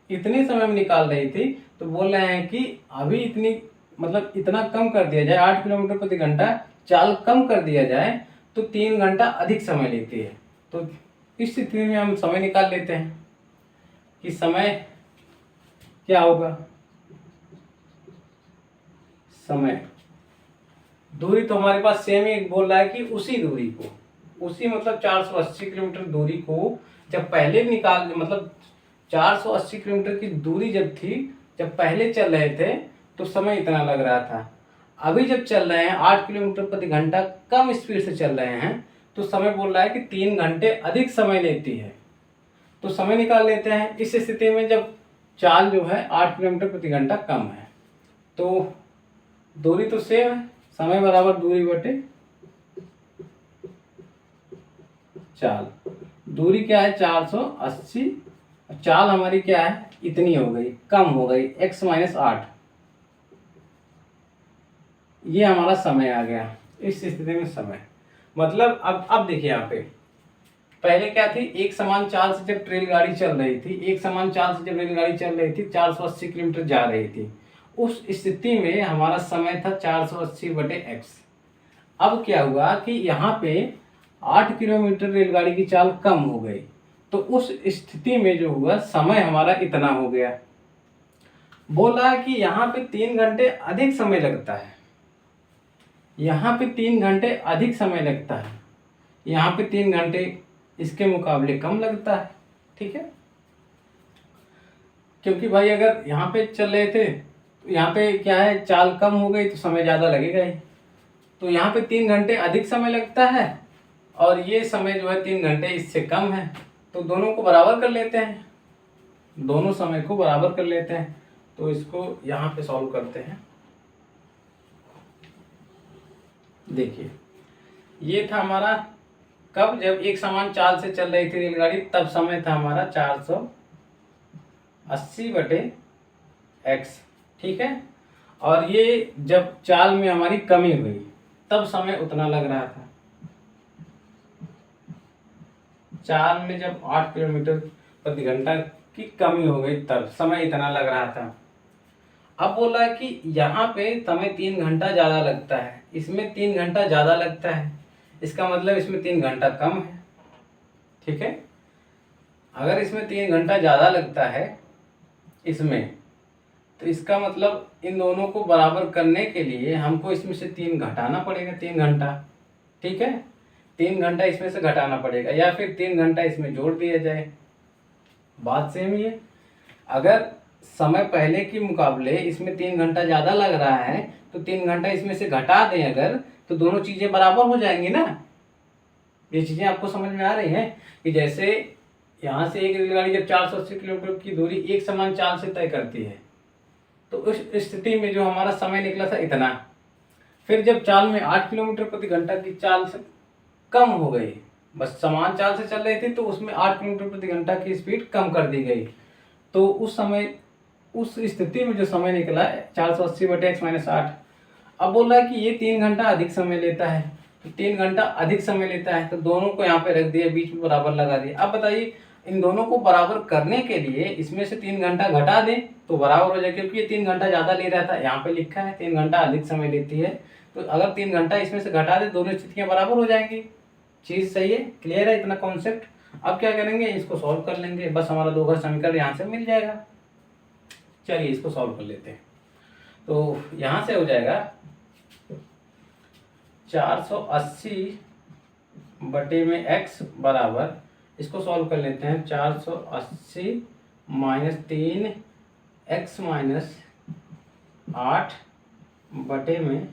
इतने समय में निकाल रही थी, तो बोल रहे हैं कि अभी इतनी, मतलब इतना कम कर दिया जाए, 8 किलोमीटर प्रति घंटा चाल कम कर दिया जाए तो 3 घंटा अधिक समय लेती है। तो इस स्थिति में हम समय निकाल लेते हैं कि समय क्या होगा? समय, दूरी तो हमारे पास सेम ही बोल रहा है कि उसी दूरी को, उसी मतलब 480 किलोमीटर दूरी को जब पहले निकाल, मतलब 480 किलोमीटर की दूरी जब थी, जब पहले चल रहे थे तो समय इतना लग रहा था। अभी जब चल रहे हैं 8 किलोमीटर प्रति घंटा कम स्पीड से चल रहे हैं, तो समय बोल रहा है कि 3 घंटे अधिक समय लेती है। तो समय निकाल लेते हैं। इस स्थिति में जब चाल जो है 8 किलोमीटर प्रति घंटा कम है, तो दूरी तो सेम है, समय बराबर दूरी बटे चाल। दूरी क्या है? 480, चाल हमारी क्या है? इतनी हो गई, कम हो गई, x माइनस 8। ये हमारा समय आ गया। इस स्थिति में समय, मतलब अब देखिए यहाँ पे पहले क्या थी? एक समान चाल से जब रेलगाड़ी चल रही थी, एक समान चाल से जब रेलगाड़ी चल रही थी, 480 किलोमीटर जा रही थी, उस स्थिति में हमारा समय था 480 बटे x। अब क्या हुआ कि यहाँ पे 8 किलोमीटर रेलगाड़ी की चाल कम हो गई, तो उस स्थिति में जो हुआ समय हमारा इतना हो गया। बोला कि यहाँ पे 3 घंटे अधिक समय लगता है, यहाँ पे 3 घंटे अधिक समय लगता है, यहाँ पे 3 घंटे इसके मुकाबले कम लगता है। ठीक है, क्योंकि भाई अगर यहाँ पे चल रहे थे तो यहाँ पे क्या है? चाल कम हो गई तो समय ज़्यादा लगेगा ही, तो यहाँ पे 3 घंटे अधिक समय लगता है और ये समय जो है 3 घंटे इससे कम है, तो दोनों को बराबर कर लेते हैं, दोनों समय को बराबर कर लेते हैं। तो इसको यहाँ पे सॉल्व करते हैं। देखिए, ये था हमारा कब? जब एक समान चाल से चल रही थी रेलगाड़ी, तब समय था हमारा 480 बटे x। ठीक है, और ये जब चाल में हमारी कमी हुई तब समय उतना लग रहा था। चाल में जब 8 किलोमीटर प्रति घंटा की कमी हो गई तब समय इतना लग रहा था। अब बोला कि यहाँ पे समय 3 घंटा ज़्यादा लगता है, इसमें 3 घंटा ज़्यादा लगता है, इसका मतलब इसमें 3 घंटा कम है। ठीक है, अगर इसमें 3 घंटा ज़्यादा लगता है इसमें, तो इसका मतलब इन दोनों को बराबर करने के लिए हमको इसमें से 3 घटाना पड़ेगा, 3 घंटा। ठीक है, 3 घंटा इसमें से घटाना पड़ेगा, या फिर 3 घंटा इसमें जोड़ दिया जाए। बात सेम ही है। अगर समय पहले के मुकाबले इसमें 3 घंटा ज़्यादा लग रहा है, तो 3 घंटा इसमें से घटा दें अगर, तो दोनों चीज़ें बराबर हो जाएंगी ना। ये चीज़ें आपको समझ में आ रही हैं कि जैसे यहाँ से एक रेलगाड़ी जब 480 किलोमीटर की दूरी एक समान चाल से तय करती है, तो उस स्थिति में जो हमारा समय निकला था इतना, फिर जब चाल में 8 किलोमीटर प्रति घंटा की चाल से कम हो गई, बस समान चाल से चल रही थी तो उसमें 8 किलोमीटर प्रति घंटा की स्पीड कम कर दी गई, तो उस समय, उस स्थिति में जो समय निकला 480 बटे x माइनस 8। अब बोल रहा है कि ये 3 घंटा अधिक समय लेता है, तो 3 घंटा अधिक समय लेता है, तो दोनों को यहाँ पे रख दिया, बीच में बराबर लगा दिया। अब बताइए, इन दोनों को बराबर करने के लिए इसमें से 3 घंटा घटा दें तो बराबर हो जाए, क्योंकि ये 3 घंटा ज़्यादा ले रहा था, यहाँ पे लिखा है 3 घंटा अधिक समय लेती है, तो अगर 3 घंटा इसमें से घटा दे दोनों स्थितियाँ बराबर हो जाएंगी। चीज़ सही है, क्लियर है इतना कॉन्सेप्ट। अब क्या करेंगे, इसको सॉल्व कर लेंगे, बस हमारा 2 का समीकरण यहाँ से मिल जाएगा। चलिए इसको सॉल्व कर लेते हैं। तो यहाँ से हो जाएगा 480 बटे में x बराबर, इसको सॉल्व कर लेते हैं, 480 माइनस 3x माइनस 8 बटे में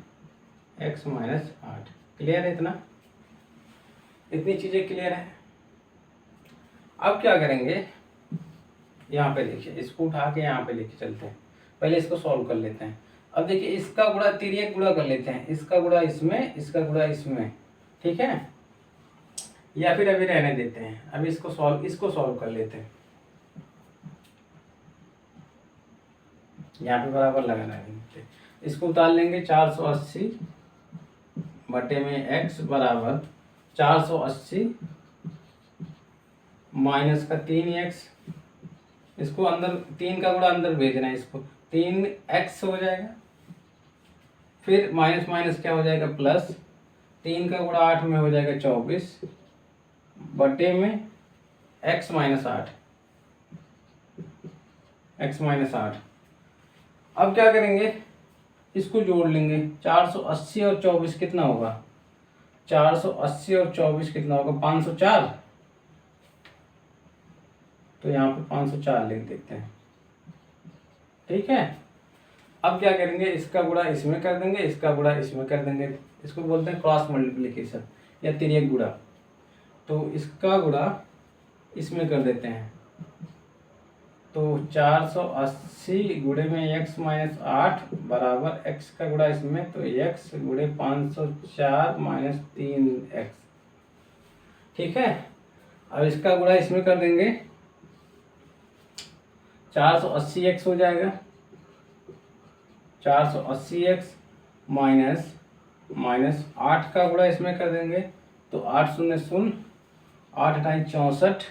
x माइनस 8। क्लियर है इतना, इतनी चीज़ें क्लियर है। अब क्या करेंगे, यहाँ पे देखिए, इसको उठा के यहाँ पे लेके चलते हैं, पहले इसको सॉल्व कर लेते हैं। अब देखिए इसका गुणा तिर्यक गुणा कर लेते हैं, इसका गुणा इसमें, इसका गुणा इसमें, ठीक है, या फिर अभी रहने देते हैं, अभी इसको सॉल्व कर लेते हैं। यहाँ पे बराबर लगाना है, इसको उतार लेंगे, 480 बटे में x बराबर 480 माइनस का 3x, इसको अंदर 3 का गुणा अंदर भेजना है, इसको 3x हो जाएगा, फिर माइनस माइनस क्या हो जाएगा प्लस, 3 का गुणा 8 में हो जाएगा 24 बटे में x माइनस 8, x माइनस 8। अब क्या करेंगे, इसको जोड़ लेंगे, 480 और 24 कितना होगा, 480 और 24 कितना होगा, 504, तो यहाँ पे 504 लिख देते हैं, ठीक है। अब क्या करेंगे, इसका गुणा इसमें कर देंगे, इसका गुणा इसमें कर देंगे, इसको बोलते हैं क्रॉस मल्टीप्लिकेशन या तिर्यक गुणा। तो इसका गुणा इसमें कर देते हैं, तो 480 गुणे में x माइनस 8 बराबर x का गुणा इसमें, तो x गुणे 504 माइनस 3x, ठीक है। अब इसका गुणा इसमें कर देंगे, 480x हो जाएगा, 480x माइनस 8 का गुणा इसमें कर देंगे, तो 8 शून्य शून्य, 8 अठाई 64,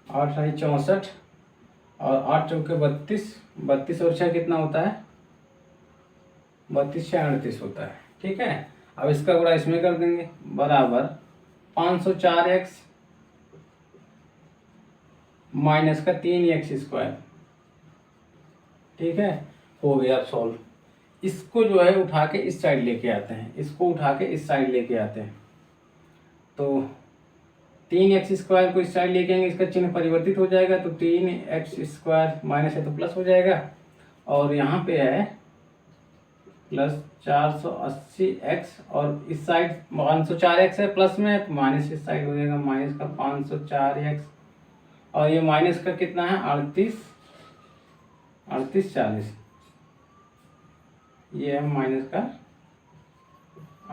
8 अठाई 64 और 8 चौके 32, 32 और 6 कितना होता है, 32 6 38 होता है, ठीक है। अब इसका गुणा इसमें कर देंगे, बराबर 504x माइनस का 3x स्क्वायर, ठीक है, हो गया सॉल्व। इसको जो है उठा के इस साइड लेके आते हैं, इसको उठा के इस साइड लेके आते हैं, तो 3x स्क्वायर को इस साइड लेके आएंगे, इसका चिन्ह परिवर्तित हो जाएगा, तो 3x स्क्वायर माइनस है तो प्लस हो जाएगा, और यहाँ पे है प्लस 480x, और इस साइड 504x है प्लस में, तो माइनस इस साइड हो जाएगा, माइनस का 504x, और ये माइनस का कितना है 38 40, ये है माइनस का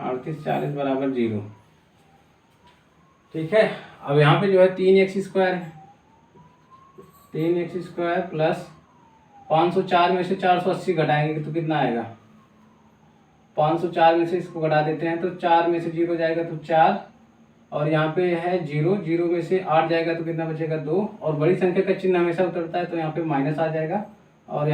38 40 बराबर 0, ठीक है। अब यहाँ पे जो है 3x स्क्वायर है, 3x स्क्वायर प्लस 504 में से 480 घटाएंगे तो कितना आएगा, 504 में से इसको घटा देते हैं तो 4 में से 0 जाएगा तो 4, और यहाँ पे है 0, 0 में से 8 जाएगा तो कितना बचेगा 2, और बड़ी संख्या का चिन्ह हमेशा उतरता है तो यहाँ पे माइनस आ जाएगा, और